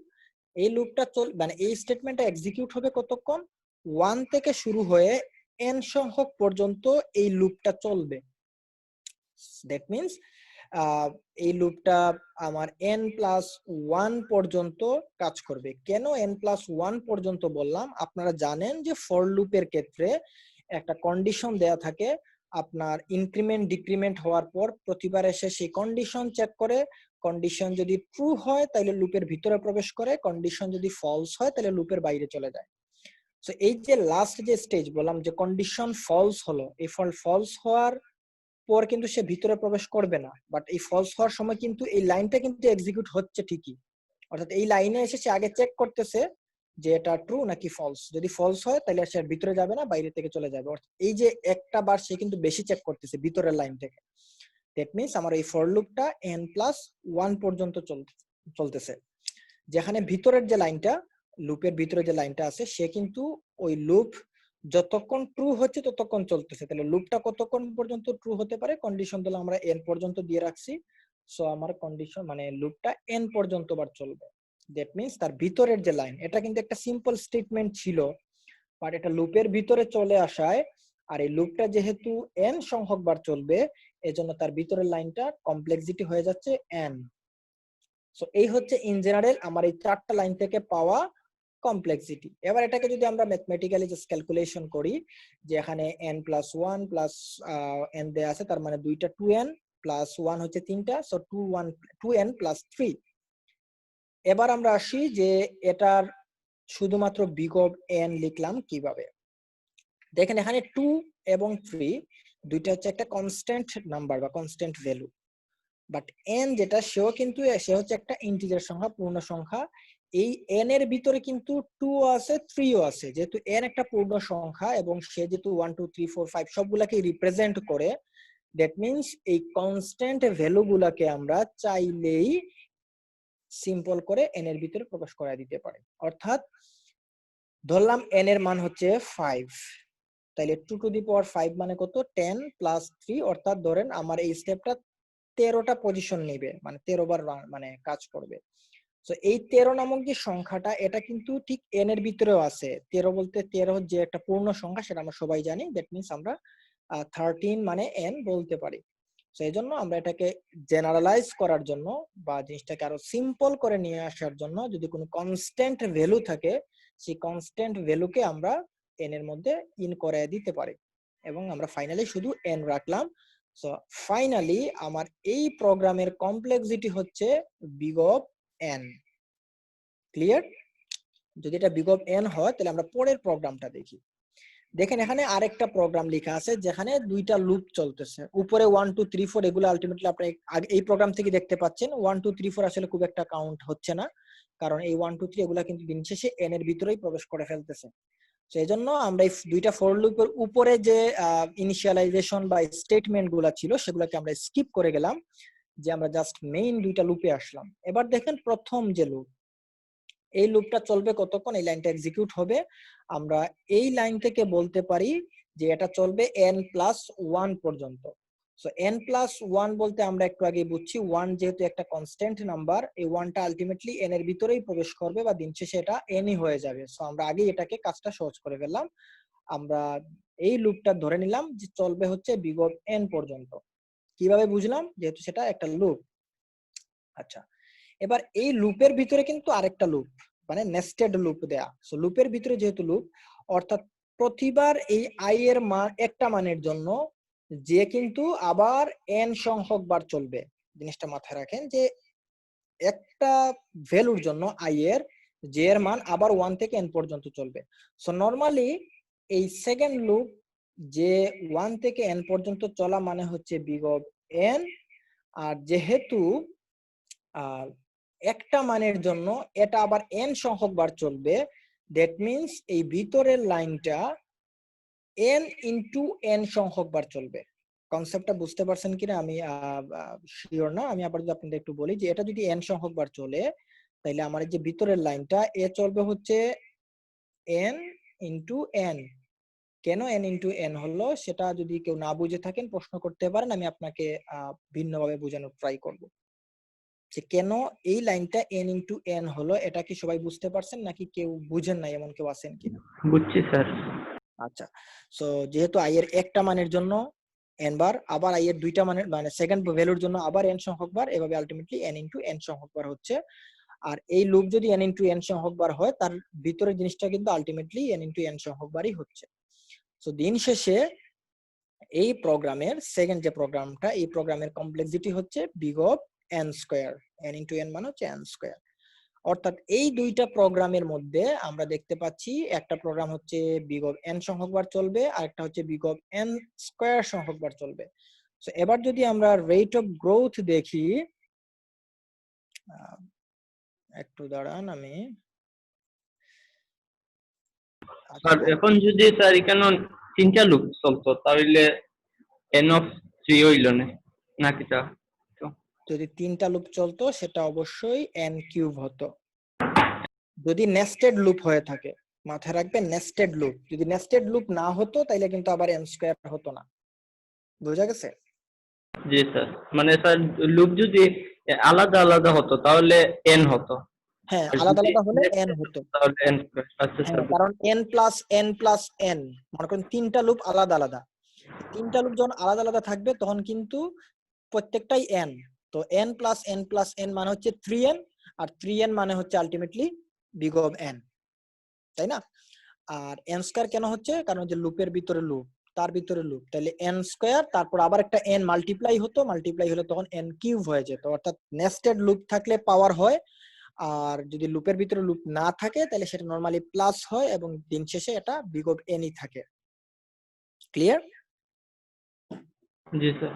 এই লুপটা মানে এই স্টেটমেন্টটা এক্সিকিউট হবে কতক্ষণ, 1 থেকে শুরু হয়ে n সংখ্যক পর্যন্ত এই লুপটা চলবে। দ্যাট মিনস এই লুপটা আমার n+1 পর্যন্ত কাজ করবে। কেন n+1 পর্যন্ত বললাম, আপনারা জানেন যে ফর লুপের ক্ষেত্রে একটা কন্ডিশন দেয়া থাকে, আপনার ইনক্রিমেন্ট ডিক্রিমেন্ট হওয়ার পর প্রতিবার এসে সেই কন্ডিশন চেক করে, কন্ডিশন যদি ট্রু হয় তাহলে লুপের ভিতরে প্রবেশ করে, কন্ডিশন যদি ফলস হয় তাহলে লুপের বাইরে চলে যায়। সো এই যে লাস্ট যে স্টেজ বললাম যে কন্ডিশন ফলস হলো, এই ফলস হওয়ার পর কিন্তু সে ভিতরে প্রবেশ করবে না, বাট এই ফলস হওয়ার সময় কিন্তু এই লাইনটা কিন্তু এক্সিকিউট হচ্ছে ঠিকই, অর্থাৎ এই লাইনে এসে সে আগে চেক করতেছে যে এটা ট্রু নাকি ফলস, যদি ফলস হয় তাহলে সে ভিতরে যাবে না, বাইরে থেকে চলে যাবে, অর্থাৎ এই যে একটা বার সে কিন্তু বেশি চেক করতেছে ভিতরের লাইন থেকে। দ্যাট মিনস আমার এই ফর লুপটা n+1 পর্যন্ত চলতেছে, যেখানে ভিতরের যে লাইনটা, লুপের ভিতরে যে লাইনটা আছে, সে কিন্তু ওই লুপ যতক্ষণ ট্রু হচ্ছে ততক্ষণ চলতেছে। তাহলে লুপটা কতক্ষণ পর্যন্ত ট্রু হতে পারে, কন্ডিশন দিলে আমরা n পর্যন্ত দিয়ে রাখছি, সো আমার কন্ডিশন মানে লুপটা n পর্যন্ত বার চলবে। দ্যাট মিনস তার ভিতরের যে লাইন, এটা কিন্তু একটা সিম্পল স্টেটমেন্ট ছিল, বাট এটা লুপের ভিতরে চলে আসায়, আর এই লুপটা যেহেতু n সংখ্যক বার চলবে, এজন্য তার ভিতরের লাইনটা কমপ্লেক্সিটি হয়ে যাচ্ছে n। সো এই হচ্ছে ইন জেনারেল আমার এই 4টা লাইন থেকে পাওয়া কমপ্লেক্সিটি। এবার এটাকে যদি আমরা ম্যাথমেটিক্যালি জাস্ট ক্যালকুলেশন করি, যে এখানে n+1 প্লাস n দেয়া আছে, তার মানে দুইটা 2n প্লাস 1 হচ্ছে তিনটা, সো 2n প্লাস 3। এবার আমরা আসি যে এটার শুধুমাত্র বিগ অফ n লিখলাম কিভাবে। দেখেন এখানে 2 এবং 3 দুইটা হচ্ছে একটা কনস্ট্যান্ট নাম্বার বা কনস্ট্যান্ট ভ্যালু, বাট n যেটা সেও কিন্তু সে হচ্ছে একটা ইন্টিজার সংখ্যা, পূর্ণ সংখ্যা। এই n এর ভিতরে কিন্তু 2 আছে 3 ও আছে, যেহেতু n একটা পূর্ণ সংখ্যা এবং সে যেহেতু 1 2 3 4 5 সবগুলাকে রিপ্রেজেন্ট করে, দ্যাট মিনস এই কনস্ট্যান্ট ভ্যালু গুলাকে আমরা চাইলেই সিম্পল করে n এর ভিতরে প্রকাশ করা দিতে পারি। অর্থাৎ ধরলাম n এর মান হচ্ছে 5, তাইলে 2 টু দি পাওয়ার 5 মানে কত, 10 প্লাস 3, অর্থাৎ ধরেন আমার এই স্টেপটা 13টা পজিশন নেবে, মানে 13 বার মানে কাজ করবে। তো এই 13 নামক যে সংখ্যাটা, এটা কিন্তু ঠিক n এর ভিতরেও আছে। 13 বলতে 13 যে একটা পূর্ণ সংখ্যা সেটা আমরা সবাই জানি, দ্যাট মিনস আমরা 13 মানে n বলতে পারি। তো এই জন্য আমরা এটাকে জেনারেলাইজ করার জন্য বা জিনিসটাকে আরো সিম্পল করে নিয়ে আসার জন্য, যদি কোনো কনস্ট্যান্ট ভ্যালু থাকে, সেই কনস্ট্যান্ট ভ্যালুকে আমরা n এর মধ্যে ইন করে দিতে পারি, এবং আমরা ফাইনালি শুধু n রাখলাম। সো ফাইনালি আমার এই প্রোগ্রামের কমপ্লেক্সিটি হচ্ছে বিগ অফ n। ক্লিয়ার? যদি এটা বিগ অফ n হয় তাহলে আমরা পরের প্রোগ্রামটা দেখি। দেখেন এখানে আরেকটা প্রোগ্রাম লেখা আছে যেখানে দুইটা লুপ চলতেছে, উপরে 1 2 3 4 এগুলো আলটিমেটলি আপনি এই প্রোগ্রাম থেকে দেখতে পাচ্ছেন। 1 2 3 4 আসলে খুব একটা কাউন্ট হচ্ছে না, কারণ এই 1 2 3 এগুলা কিন্তু দিন শেষে n এর ভিতরেই প্রবেশ করে ফেলতেছে। তো এই জন্য আমরা এই দুইটা ফর লুপের উপরে যে ইনিশিয়ালাইজেশন বা স্টেটমেন্ট গুলা ছিল সেগুলোকে আমরা স্কিপ করে গেলাম, যে আমরা জাস্ট মেইন দুইটা লুপে আসলাম। এবার দেখেন প্রথম যে লুপ, এই লুপটা চলবে কতক্ষণ, এই লাইনটা এক্সিকিউট হবে, আমরা এই লাইন থেকে বলতে পারি যে এটা চলবে n+1 পর্যন্ত। সো n+1 বলতে আমরা একটু আগে বুঝছি 1 যেহেতু একটা কনস্ট্যান্ট নাম্বার, এই 1টা আলটিমেটলি n এর ভিতরেই প্রবেশ করবে বা দিন শেষে এটা n-ই হয়ে যাবে। সো আমরা আগে এটাকে কাজটা সহজ করে ফেললাম, আমরা এই লুপটা ধরে নিলাম যে চলবে হচ্ছে বিগ অফ n পর্যন্ত। কিভাবে বুঝলাম, যেহেতু সেটা একটা লুপ। আচ্ছা, এবার এই লুপের ভিতরে কিন্তু আরেকটা লুপ, মানে নেস্টেড লুপ দেয়া। সো লুপের ভিতরে যেহেতু লুপ, অর্থাৎ প্রতিবার এই i এর মান একটা মানের জন্য যে কিন্তু আবার n সংখ্যক বার চলবে। জিনিসটা মাথায় রাখেন যে একটা ভ্যালুর জন্য i এর যে এর মান আবার 1 থেকে n পর্যন্ত চলবে। সো নরমালি এই সেকেন্ড লুপ যে 1 থেকে n পর্যন্ত চলা মানে হচ্ছে বিগ অফ n, আর যেহেতু একটা মানের জন্য এটা আবার n সংখ্যক বার চলবে, দ্যাট মিন্স এই ভিতরের লাইনটা n ইনটু n সংখ্যক বার চলবে। কনসেপ্টটা বুঝতে পারছেন কিনা আমি শিওর না, আমি আবার যদি আপনাদের একটু বলি যে এটা যদি n সংখ্যক বার চলে, তাইলে আমার এই যে ভিতরের লাইনটা এ চলবে হচ্ছে n ইনটু n। কেন n ইনটু n হলো সেটা যদি কেউ না বুঝে থাকেন প্রশ্ন করতে পারেন, আমি আপনাকে ভিন্নভাবে বোঝানোর ট্রাই করব। যে কেন এই লাইনটা n ইনটু n হলো, এটা কি সবাই বুঝতে পারছেন নাকি কেউ বুঝেন না, এমন কেউ আছেন কিনা? বুঝছি স্যার। আচ্ছা, সো যেহেতু i এর একটা মানের জন্য n বার, আবার i এর দুইটা মানের মানে সেকেন্ড ভ্যালুর জন্য আবার n সংখ্যক বার, এভাবে আলটিমেটলি n ইনটু n সংখ্যক বার হচ্ছে। আর এই লুপ যদি n ইনটু n সংখ্যক বার হয়, তার ভিতরের জিনিসটা কিন্তু আলটিমেটলি n ইনটু n সংখ্যক বারই হচ্ছে। সো দিন শেষে এই প্রোগ্রামের সেকেন্ড যে প্রোগ্রামটা, এই প্রোগ্রামের কমপ্লেক্সিটি হচ্ছে big of n square. n into n মানে হচ্ছে n স্কয়ার। অর্থাৎ এই দুইটা প্রোগ্রামের মধ্যে আমরা দেখতে পাচ্ছি একটা প্রোগ্রাম হচ্ছে বিগ অফ n সংখ্যক বার চলবে, আর একটা হচ্ছে বিগ অফ n স্কয়ার সংখ্যক বার চলবে। সো এবার যদি আমরা রেট অফ গ্রোথ দেখি, একটু দাঁড়ান আমি স্যার এখন যদি স্যার এখানে 3টা লুপ চলতো তাহলে n অফ 3 হইল না নাকি তা? যদি 3টা লুপ চলতো সেটা অবশ্যই n কিউব হতো। যদি নেস্টেড লুপ হয়ে থাকে, মাথায় রাখবেন নেস্টেড লুপ, যদি নেস্টেড লুপ না হতো তাইলে কিন্তু আবার n স্কয়ার হতো না। বুঝা গেছে? জি স্যার, মানে স্যার লুপ যদি আলাদা আলাদা হতো তাহলে n হতো, হ্যাঁ, আর আলাদা যদি আলাদা হলে n nested হতো। হতো তাহলে n স্কয়ার। আচ্ছা হ্যাঁ, স্যার। কারণ n plus n plus n, মনে করেন 3টা লুপ আলাদা আলাদা, 3টা লুপ যখন আলাদা আলাদা থাকবে তখন কিন্তু প্রত্যেকটাই n। তো n plus n plus n মানে হচ্ছে 3n, আর 3n মানে হচ্ছে আলটিমেটলি বিগ অফ n, তাই না? আর n স্কয়ার কেন হচ্ছে? কারণ যে লুপের ভিতরে লুপ, তার ভিতরে লুপ, তাহলে n স্কয়ার তারপর আবার একটা n মাল্টিপ্লাই হতো, মাল্টিপ্লাই হলে তখন n কিউব হয়ে যেত। অর্থাৎ নেস্টেড লুপ থাকলে পাওয়ার হয়, আর যদি লুপের ভিতরে লুপ না থাকে তাহলে সেটা নরমালি প্লাস হয়, এবং দিন শেষে এটা বিগ অফ এনই থাকে। ক্লিয়ার? জি স্যার।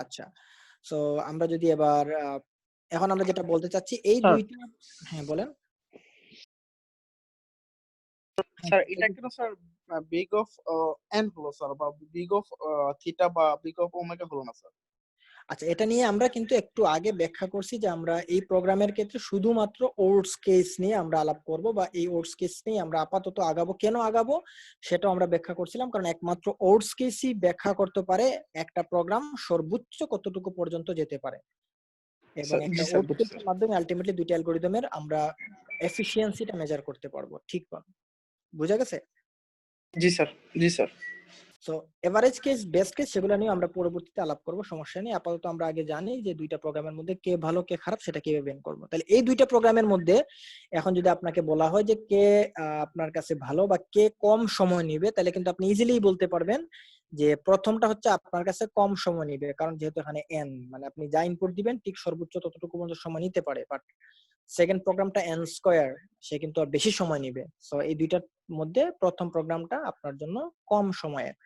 আচ্ছা, সো আমরা যদি এবার এখন আমরা যেটা বলতে চাচ্ছি এই স্যার দুইটা, হ্যাঁ বলেন। হ্যাঁ, স্যার এটা কেন স্যার বিগ অফ এন হলো স্যার, বা বিগ অফ থিটা বা বিগ অফ ওমেগা হলো না স্যার? আচ্ছা, এটা নিয়ে আমরা কিন্তু একটু আগে ব্যাখ্যা করছি যে আমরা এই প্রোগ্রামের ক্ষেত্রে শুধুমাত্র ওটস কেস নিয়ে আমরা আলাপ করব, বা এই ওটস কেস নিয়ে আমরা আপাতত আগাবো। কেন আগাবো সেটাও আমরা ব্যাখ্যা করছিলাম, কারণ একমাত্র ওটস কেসই ব্যাখ্যা করতে পারে একটা প্রোগ্রাম সর্বোচ্চ কতটুকু পর্যন্ত যেতে পারে, এবং স্যার একটা জি স্যার, ওটস বুঝছি কেসের স্যার। মাধ্যমে আলটিমেটলি দুইটা অ্যালগরিদমের আমরা এফিসিয়েন্সিটা মেজার করতে পারবো। ঠিক বুঝা গেছে? জি স্যার, জি sir. So average case, best case, সেগুলো নিয়ে আমরা পরবর্তীতে আলাপ করব, সমস্যা নেই। আপাতত আমরা আগে জানি যে দুইটা প্রোগ্রামের মধ্যে কে ভালো কে খারাপ সেটা কিভাবে বের করবো। তাহলে এই দুইটা প্রোগ্রামের মধ্যে এখন যদি আপনাকে বলা হয় যে কে আপনার কাছে ভালো বা কে কম সময় নিবে, তাহলে কিন্তু আপনি ইজিলি বলতে পারবেন যে প্রথমটা হচ্ছে আপনার কাছে কম সময় নিবে, কারণ যেহেতু এখানে এন মানে আপনি যা ইনপুট দিবেন ঠিক সর্বোচ্চ ততটুকু পর্যন্ত সময় নিতে পারে। বাট সেকেন্ড প্রোগ্রামটা এন স্কয়ার, সে কিন্তু আর বেশি সময় নিবে। সো এই দুইটার মধ্যে প্রথম প্রোগ্রামটা আপনার জন্য কম সময়ের।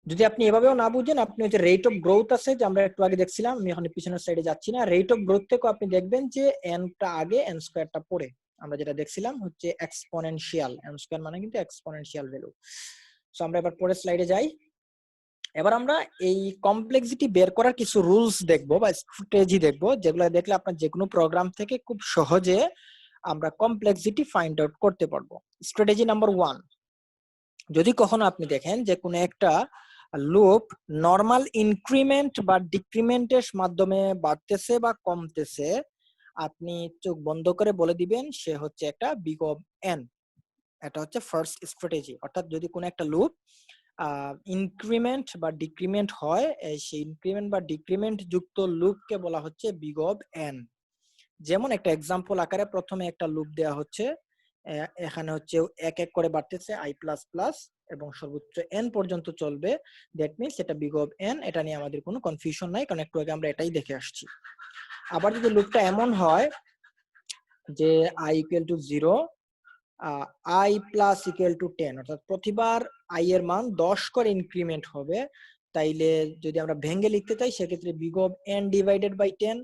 যদি আপনি এভাবেও না বুঝেন, আপনি হচ্ছে রেট অফ গ্রোথ আছে যে আমরা একটু আগে দেখছিলাম, আমি এখন পিছনের সাইডে যাচ্ছি না, রেট অফ গ্রোথ থেকেও আপনি দেখবেন যে এনটা আগে এন স্কয়ারটা পরে। আমরা যেটা দেখছিলাম হচ্ছে এক্সপোনেনশিয়াল, এন স্কয়ার মানে কিন্তু এক্সপোনেনশিয়াল ভ্যালু। সো আমরা এবার পরের স্লাইডে যাই। এবার আমরা এই কমপ্লেক্সিটি বের করার কিছু রুলস দেখবো বা স্ট্র্যাটেজি দেখবো, যেগুলো দেখলে আপনার যে কোনো প্রোগ্রাম থেকে খুব সহজে আমরা কমপ্লেক্সিটি ফাইন্ড আউট করতে পারবো। স্ট্র্যাটেজি নাম্বার 1, যদি কখনো আপনি দেখেন যে কোনো একটা লুপ নরমাল ইনক্রিমেন্ট বা ডিক্রিমেন্টের মাধ্যমে বাড়তেছে বা কমতেছে, আপনি চোখ বন্ধ করে বলে দিবেন সে হচ্ছে একটা বিগ অফ এন। এটা হচ্ছে ফার্স্ট স্ট্র্যাটেজি। অর্থাৎ যদি কোনো একটা লুপ ইনক্রিমেন্ট বা ডিক্রিমেন্ট হয়, সেই ইনক্রিমেন্ট বা ডিক্রিমেন্ট যুক্ত লুপকে বলা হচ্ছে বিগ অফ এন। যেমন একটা এক্সাম্পল আকারে প্রথমে একটা লুপ দেয়া হচ্ছে, এখানে হচ্ছে এক এক করে বাড়তেছে আই প্লাস প্লাস এবং সর্বোচ্চ এন পর্যন্ত চলবে। দ্যাট মিনস এটা বিগ অফ এন, এটা নিয়ে আমাদের কোনো কনফিউশন নাই, কারণ একটু আগে আমরা এটাই দেখে আসছি। আবার যদি লুপটা এমন হয় যে I equal to 0, I plus equal to 10, অর্থাৎ প্রতিবার আই এর মান 10 করে ইনক্রিমেন্ট হবে, তাইলে যদি আমরা ভেঙে লিখতে চাই সেক্ষেত্রে big of n divided by 10।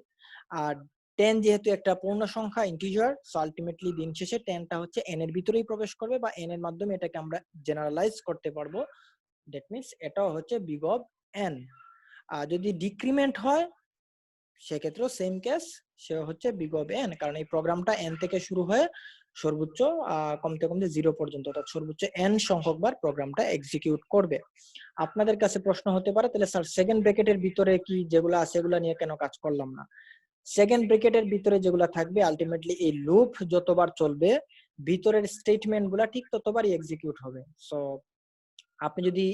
আর 10 যেহেতু একটা পূর্ণ সংখ্যা ইন্টিজার, সো আলটিমেটলি দিন শেষে 10টা হচ্ছে n এর ভিতরেই প্রবেশ করবে বা n এর মাধ্যমে এটাকে আমরা জেনারেলাইজ করতে পারবো। দ্যাট মিন্স এটাও হচ্ছে বিগ অফ n। আর যদি ডিক্রিমেন্ট হয় সেক্ষেত্রেও সেম কেস, সে হচ্ছে বিগ অফ n, কারণ এই প্রোগ্রামটা n থেকে শুরু হয়ে সর্বোচ্চ কমতে কমতে 0 পর্যন্ত অর্থাৎ সর্বোচ্চ n সংখ্যক বার প্রোগ্রামটা এক্সিকিউট করবে। আপনাদের কাছে প্রশ্ন হতে পারে তাহলে স্যার সেকেন্ড ব্র্যাকেটের ভিতরে কি যেগুলো আছে এগুলো নিয়ে কেন কাজ করলাম না? সেকেন্ড ব্র্যাকেটের ভিতরে যেগুলো থাকবে আলটিমেটলি এই লুপ যতবার চলবে ভিতরের স্টেটমেন্ট গুলা ঠিক ততবারই এক্সিকিউট হবে। সো আপনি যদি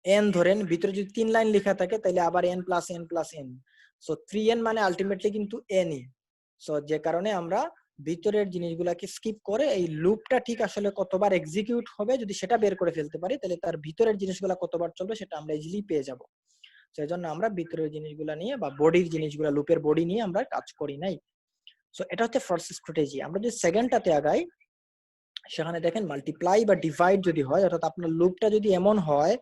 n ধরেন, ভিতরে যদি 3 লাইন লেখা থাকে তাহলে আবার n plus n plus n, so 3n মানে আলটিমেটলি কিন্তু nই। সো যে কারণে আমরা ভিতরের জিনিসগুলাকে স্কিপ করে এই লুপটা ঠিক আসলে কতবার এক্সিকিউট হবে যদি সেটা বের করে ফেলতে পারি তাহলে তার ভিতরের জিনিসগুলা কতবার চলবে সেটা আমরা ইজিলি পেয়ে যাব। সেই জন্য আমরা ভিতরের জিনিসগুলা নিয়ে বা বডির জিনিসগুলা, লুপের বডি নিয়ে আমরা কাজ করি নাই। সো এটা হচ্ছে ফার্স্ট স্ট্র্যাটেজি। আমরা যদি সেকেন্ডটাতে আগাই, সেখানে দেখেন মাল্টিপ্লাই বা ডিভাইড যদি হয়, অর্থাৎ আপনার লুপটা যদি এমন হয়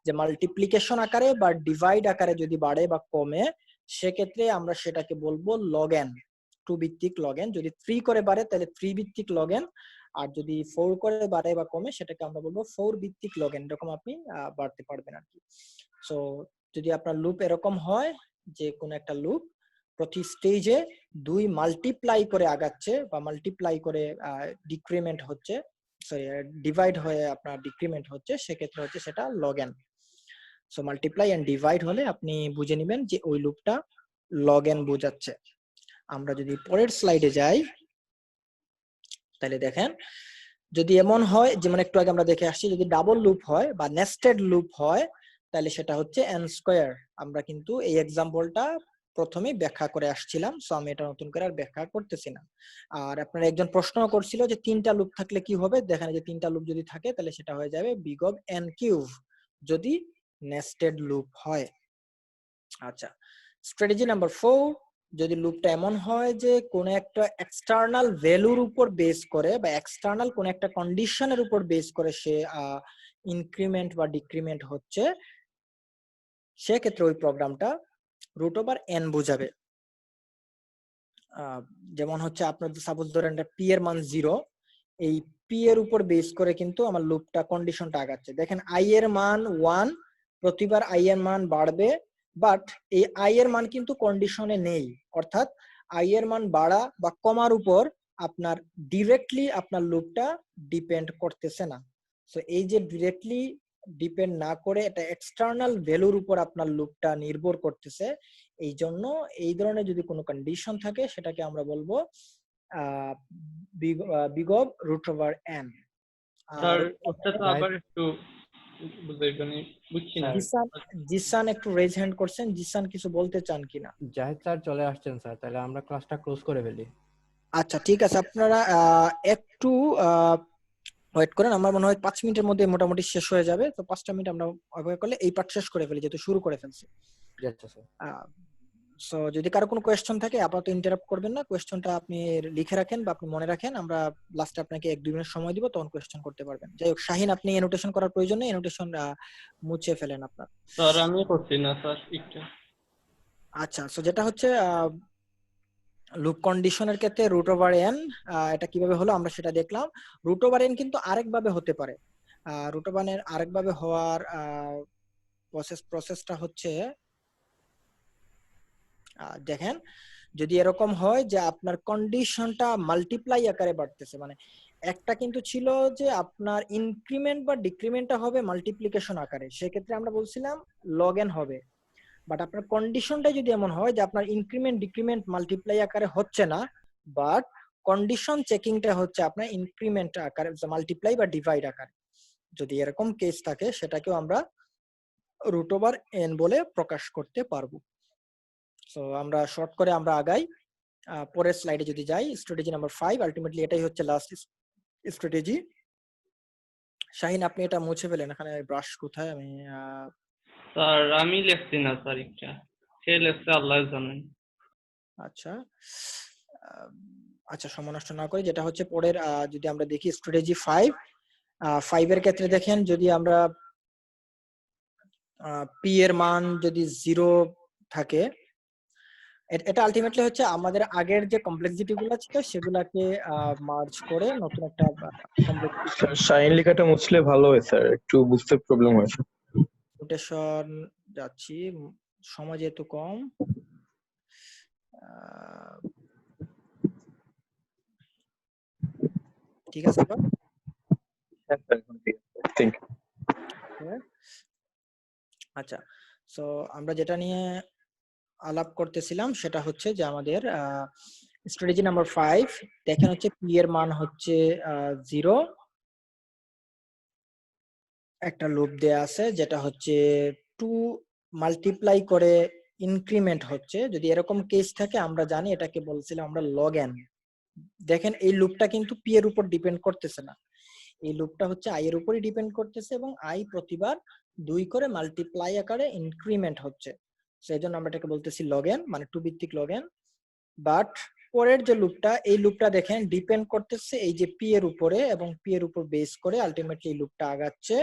যে মাল্টিপ্লিকেশন আকারে বা ডিভাইড আকারে যদি বাড়ে বা কমে, সেক্ষেত্রে আমরা সেটাকে বলবো লগ এন, 2 ভিত্তিক লগ এন। যদি 3 করে বাড়ে তাহলে 3 ভিত্তিক লগ এন, আর যদি 4 করে বাড়ে বা কমে সেটাকে আমরা বলবো 4 ভিত্তিক লগ এন। এরকম আপনি বাড়তে পারবেন আর কি। সো যদি আপনার লুপ এরকম হয় যে কোন একটা লুপ প্রতি স্টেজে 2 মাল্টিপ্লাই করে আগাচ্ছে বা মাল্টিপ্লাই করে ডিক্রিমেন্ট হচ্ছে, সরি ডিভাইড হয়ে আপনার ডিক্রিমেন্ট হচ্ছে, সেক্ষেত্রে হচ্ছে সেটা log n. So multiply and divide হলে আপনি বুঝে নেবেন যে ওই লুপটা লগ এন বোঝাচ্ছে। আমরা যদি পরের স্লাইডে যাই তাহলে দেখেন যদি এমন হয়, যেমন একটু আগে আমরা দেখে আসছি, যদি ডাবল লুপ হয় বা নেস্টেড লুপ হয় তাহলে সেটা হচ্ছে n স্কয়ার। আমরা কিন্তু এই এক্সাম্পলটা প্রথমে ব্যাখ্যা করে আসছিলাম, সো আমি এটা নতুন করে আর ব্যাখ্যা করতেছি না। আর আপনারা একজন প্রশ্ন করছিল যে 3টা লুপ থাকলে কি হবে, দেখেন যে 3টা লুপ যদি থাকে তাহলে সেটা হয়ে যাবে বিগ অফ n কিউব যদি নেস্টেড লুপ হয়। আচ্ছা, স্ট্র্যাটেজি নাম্বার 4, যদি লুপটা এমন হয় যে কোন একটা এক্সটার্নাল ভ্যালুর উপর বেস করে বা এক্সটার্নাল কোন একটা কন্ডিশনের উপর বেস করে সে ইনক্রিমেন্ট বা ডিক্রিমেন্ট হচ্ছে, সেক্ষেত্রে ওই প্রোগ্রামটা রুট ওভার n বোঝাবে। যেমন হচ্ছে আপনার সাপোজ ধরেন পি এর মান 0, এই পি এর উপর বেস করে কিন্তু আমার লুপটা কন্ডিশনটা আগাচ্ছে। দেখেন আই এর মান 1, প্রতিবার আই এর মান বাড়বে, বাট এই আই এর মান কিন্তু কন্ডিশনে নেই, অর্থাৎ আই এর মান বাড়া বা কমার উপর আপনার ডিরেক্টলি আপনার লুপটা ডিপেন্ড করতেছে না। সো এই যে ডিরেক্টলি ডিপেন্ড না করে এটা এক্সটার্নাল ভ্যালুর উপর আপনার লুপটা নির্ভর করতেছে, এই জন্য এই ধরনের যদি কোনো কন্ডিশন থাকে সেটাকে আমরা বলবো big of root over n। Sir আর ওটা তো আবার একটু বুঝাইবেন, বুঝছি না। জিসান একটু রেজ হ্যান্ড করছেন, জিসান কিছু বলতে চান কিনা? জাহিদ স্যার চলে আসছেন স্যার, তাহলে আমরা ক্লাসটা ক্লোজ করে ফেলি। আচ্ছা ঠিক আছে, আপনারা একটু ওয়েট করেন, আমার মনে হয় 5 মিনিটের মধ্যে মোটামুটি শেষ হয়ে যাবে, তো 5টা মিনিট আমরা অপেক্ষা করলে এই পার্ট শেষ করে ফেলি যেহেতু শুরু করে ফেলছি। আচ্ছা স্যার। সো যদি কারো কোনো কোয়েশ্চেন থাকে আপাতত ইন্টারাপ্ট করবেন না, কোয়েশ্চেনটা আপনি লিখে রাখেন বা আপনি মনে রাখেন, আমরা লাস্টে আপনাকে 1-2 মিনিট সময় দিব, তখন কোয়েশ্চেন করতে পারবেন। যাই হোক শাহিন, আপনি এনোটেশন করার প্রয়োজন নেই, এনোটেশন মুছে ফেলেন আপনার। স্যার আমি করছি না স্যার একটু। আচ্ছা, সো যেটা হচ্ছে লুপ কন্ডিশনের ক্ষেত্রে রুট ওভার n, এটা কিভাবে হলো আমরা সেটা দেখলাম। রুট ওভার n কিন্তু আরেকভাবে হতে পারে। রুট ওভার n আরেকভাবে হওয়ার প্রসেসটা হচ্ছে দেখেন, যদি এরকম হয় যে আপনার কন্ডিশনটা মাল্টিপ্লাই আকারে বাড়তেছে, মানে একটা কিন্তু ছিল যে আপনার ইনক্রিমেন্ট বা ডিক্রিমেন্টটা হবে মাল্টিপ্লিকেশন আকারে, সেক্ষেত্রে আমরা বলছিলাম লগ এন হবে। বাট আপনার কন্ডিশনটা যদি এমন হয় যে আপনার ইনক্রিমেন্ট ডিক্রিমেন্ট মাল্টিপ্লাই আকারে হচ্ছে না, বাট কন্ডিশন চেকিংটা হচ্ছে আপনার ইনক্রিমেন্ট আকারে মাল্টিপ্লাই বা ডিভাইড আকারে, যদি এরকম কেস থাকে সেটাকেও আমরা রুট ওভার এন বলে প্রকাশ করতে পারবো। সো আমরা শর্ট করে আমরা আগাই, পরের স্লাইডে যদি যাই, স্ট্র্যাটেজি নাম্বার 5, আলটিমেটলি এটাই হচ্ছে লাস্ট স্ট্র্যাটেজি। শাহিন আপনি এটা মুছে ফেলেন, এখানে ব্রাশ কোথায়, আমি স্যার আমি লিখছি না স্যার, একটা সে লিখছে আল্লাহ জানেন। আচ্ছা আচ্ছা, সময় নষ্ট না করে যেটা হচ্ছে পরের যদি আমরা দেখি স্ট্র্যাটেজি 5 এর ক্ষেত্রে দেখেন, যদি আমরা পি এর মান যদি 0 থাকে, এটা আলটিমেটলি হচ্ছে আমাদের আগের যে কমপ্লেক্সিটি গুলো ছিল সেগুলাকে মার্জ করে নতুন একটা কমপ্লেক্সিটি স্যার শাইন লেখাটা মুছলে ভালো হয় স্যার, একটু বুঝতে প্রবলেম হয়েছে। নোটেশন যাচ্ছি, সময় যেহেতু কম। ঠিক আছে এবার? হ্যাঁ স্যার, এখন ঠিক আছে, থ্যাংক ইউ। আচ্ছা, সো আমরা যেটা নিয়ে আলাপ করতেছিলাম সেটা হচ্ছে যে আমাদের স্ট্র্যাটেজি নাম্বার 5 দেখেন হচ্ছে পি এর মান হচ্ছে 0, একটা লুপ দেয়া আছে যেটা হচ্ছে 2 মাল্টিপ্লাই করে ইনক্রিমেন্ট হচ্ছে। যদি এরকম কেস থাকে আমরা জানি এটাকে বলছিলাম আমরা লগ এন। দেখেন এই লুপটা কিন্তু পি এর উপর ডিপেন্ড করতেছে না, এই লুপটা হচ্ছে আই এর উপরই ডিপেন্ড করতেছে এবং আই প্রতিবার 2 করে মাল্টিপ্লাই আকারে ইনক্রিমেন্ট হচ্ছে। সেই জন্য আমরা এটাকে বলতেছি লগ এন, মানে 2 ভিত্তিক লগ এন। বাট পরের যে লুপটা, এই লুপটা দেখেন ডিপেন্ড করতেছে এই যে পি এর উপরে এবং পি এর উপর বেস করে আলটিমেটলি এই লুপটা আগাচ্ছে।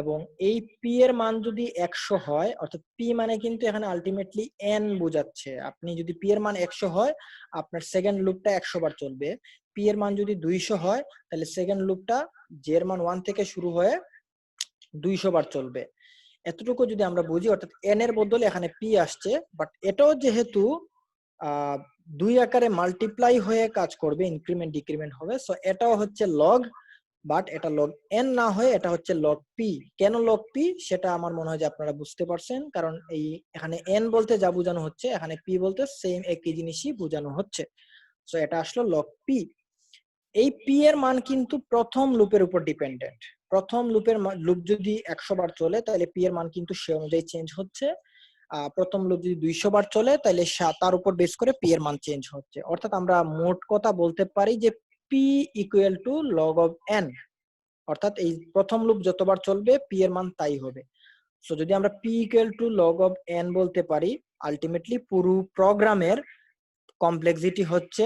এবং এই পি এর মান যদি 100 হয়, অর্থাৎ পি মানে কিন্তু এখানে আলটিমেটলি এন বোঝাচ্ছে। আপনি যদি পি এর মান 100 হয় আপনার সেকেন্ড লুপটা 100 বার চলবে। পি এর মান যদি 200 হয় তাহলে সেকেন্ড লুপটা জে এর মান 1 থেকে শুরু হয়ে 200 বার চলবে। এতটুকু যদি আমরা বুঝি, অর্থাৎ এন এর বদলে এখানে পি আসছে, বাট এটাও যেহেতু 2 আকারে মাল্টিপ্লাই হয়ে কাজ করবে, ইনক্রিমেন্ট ডিক্রিমেন্ট হবে, সো এটাও হচ্ছে লগ, বাট এটা লগ এন না হয়ে এটা হচ্ছে লগ পি। কেন লগ পি সেটা আমার মনে হয় যে আপনারা বুঝতে পারছেন, কারণ এই এখানে এন বলতে যা বোঝানো হচ্ছে এখানে পি বলতে সেম একই জিনিসই বোঝানো হচ্ছে। সো এটা আসলো লগ পি। এই পি এর মান কিন্তু প্রথম লুপের উপর ডিপেন্ডেন্ট। প্রথম লুপ যদি 100 বার চলে তাহলে পি এর মান কিন্তু সে অনুযায়ী চেঞ্জ হচ্ছে। প্রথম লুপ যদি 200 বার চলে তাহলে তার উপর বেস করে পি এর মান চেঞ্জ হচ্ছে। অর্থাৎ আমরা মোট কথা বলতে পারি যে P equal to log of N, অর্থাৎ এই প্রথম লুপ যতবার চলবে পি এর মান তাই হবে। সো যদি আমরা P equal to log of N বলতে পারি, আলটিমেটলি পুরো প্রোগ্রামের কমপ্লেক্সিটি হচ্ছে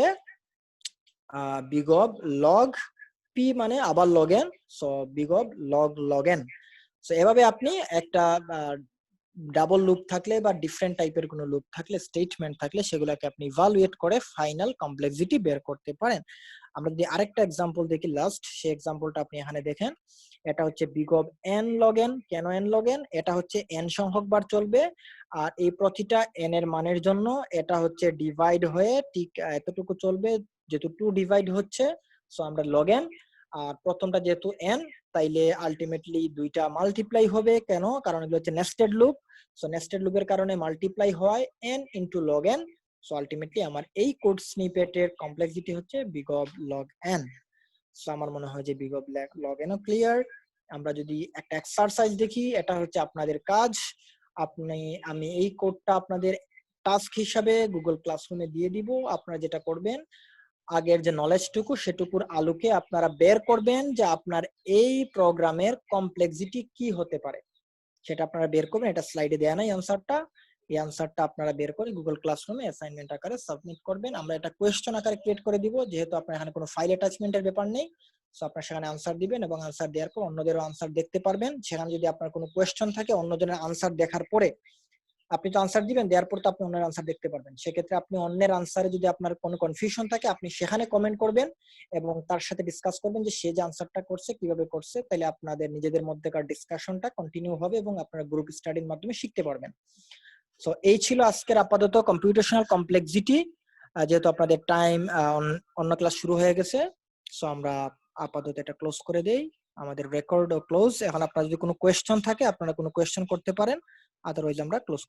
বিগ অফ লগ পি মানে আবার log n, so big of log n. So এভাবে আপনি একটা ডাবল লুপ থাকলে বা ডিফারেন্ট টাইপের কোনো লুপ থাকলে, স্টেটমেন্ট থাকলে সেগুলোকে আপনি ইভালুয়েট করে ফাইনাল কমপ্লেক্সিটি বের করতে পারেন। আমরা যদি আরেকটা এক্সাম্পল দেখি লাস্ট, সেই এক্সাম্পলটা আপনি এখানে দেখেন। এটা হচ্ছে big of N log N. কেন এন লগ এন? এটা হচ্ছে এন সংখ্যক বার চলবে, আর এই প্রতিটা এন এর মানের জন্য এটা হচ্ছে ডিভাইড হয়ে ঠিক এতটুকু চলবে, যেহেতু 2 ডিভাইড হচ্ছে সো আমরা লগ এন। আর প্রথমটা যেহেতু এন তাইলে আলটিমেটলি দুইটা মাল্টিপ্লাই হবে। কেন? কারণ এগুলো হচ্ছে নেস্টেড লুপ। সো নেস্টেড লুপের কারণে মাল্টিপ্লাই হয় N into log n. So ultimately আমার এই কোড স্নিপেটের কমপ্লেক্সিটি হচ্ছে big of log n. So আমার মনে হয় যে big of log NO clear. আমরা যদি একটা এক্সারসাইজ দেখি, এটা হচ্ছে আপনাদের কাজ। আমি এই কোডটা আপনাদের টাস্ক হিসাবে গুগল ক্লাসরুমে দিয়ে দিব। আপনারা যেটা করবেন, আগের যে নলেজটুকু সেটুকুর আলোকে আপনারা বের করবেন যে আপনার এই প্রোগ্রামের কমপ্লেক্সিটি কি হতে পারে, সেটা আপনারা বের করবেন। এটা স্লাইডে দেয়া নাই অ্যানসারটা, এই অ্যানসারটা আপনারা বের করে গুগল ক্লাসরুমে অ্যাসাইনমেন্ট আকারে সাবমিট করবেন। আমরা এটা কোয়েশ্চেন আকারে ক্রিয়েট করে দিব, যেহেতু আপনার এখানে কোনো ফাইল অ্যাটাচমেন্টের ব্যাপার নেই। সো আপনারা সেখানে আনসার দিবেন এবং আনসার দেওয়ার পর অন্যদেরও আনসার দেখতে পারবেন। সেখানে যদি আপনার কোনো কোয়েশ্চেন থাকে, অন্যজনের আনসার দেখার পরে আপনি তো আনসার দিবেন, দেওয়ার পর তো আপনি অন্যের আনসার দেখতে পারবেন। সেক্ষেত্রে আপনি অন্যের আনসারে যদি আপনার কোনো কনফিউশন থাকে আপনি সেখানে কমেন্ট করবেন এবং তার সাথে ডিসকাস করবেন যে সে যে আনসারটা করছে কিভাবে করছে। তাহলে আপনাদের নিজেদের মধ্যেকার ডিসকাশনটা কন্টিনিউ হবে এবং আপনারা গ্রুপ স্টাডির মাধ্যমে শিখতে পারবেন। সো এই ছিল আজকের আপাতত কম্পিউটেশনাল কমপ্লেক্সিটি। যেহেতু আপনাদের টাইম অন্য ক্লাস শুরু হয়ে গেছে, সো আমরা আপাতত এটা ক্লোজ করে দেই। আমাদের রেকর্ড ক্লোজ। এখন আপনার যদি কোনো কোয়েশ্চেন থাকে আপনারা কোনো কোয়েশ্চেন করতে পারেন, আদারওয়াইজ আমরা ক্লোজ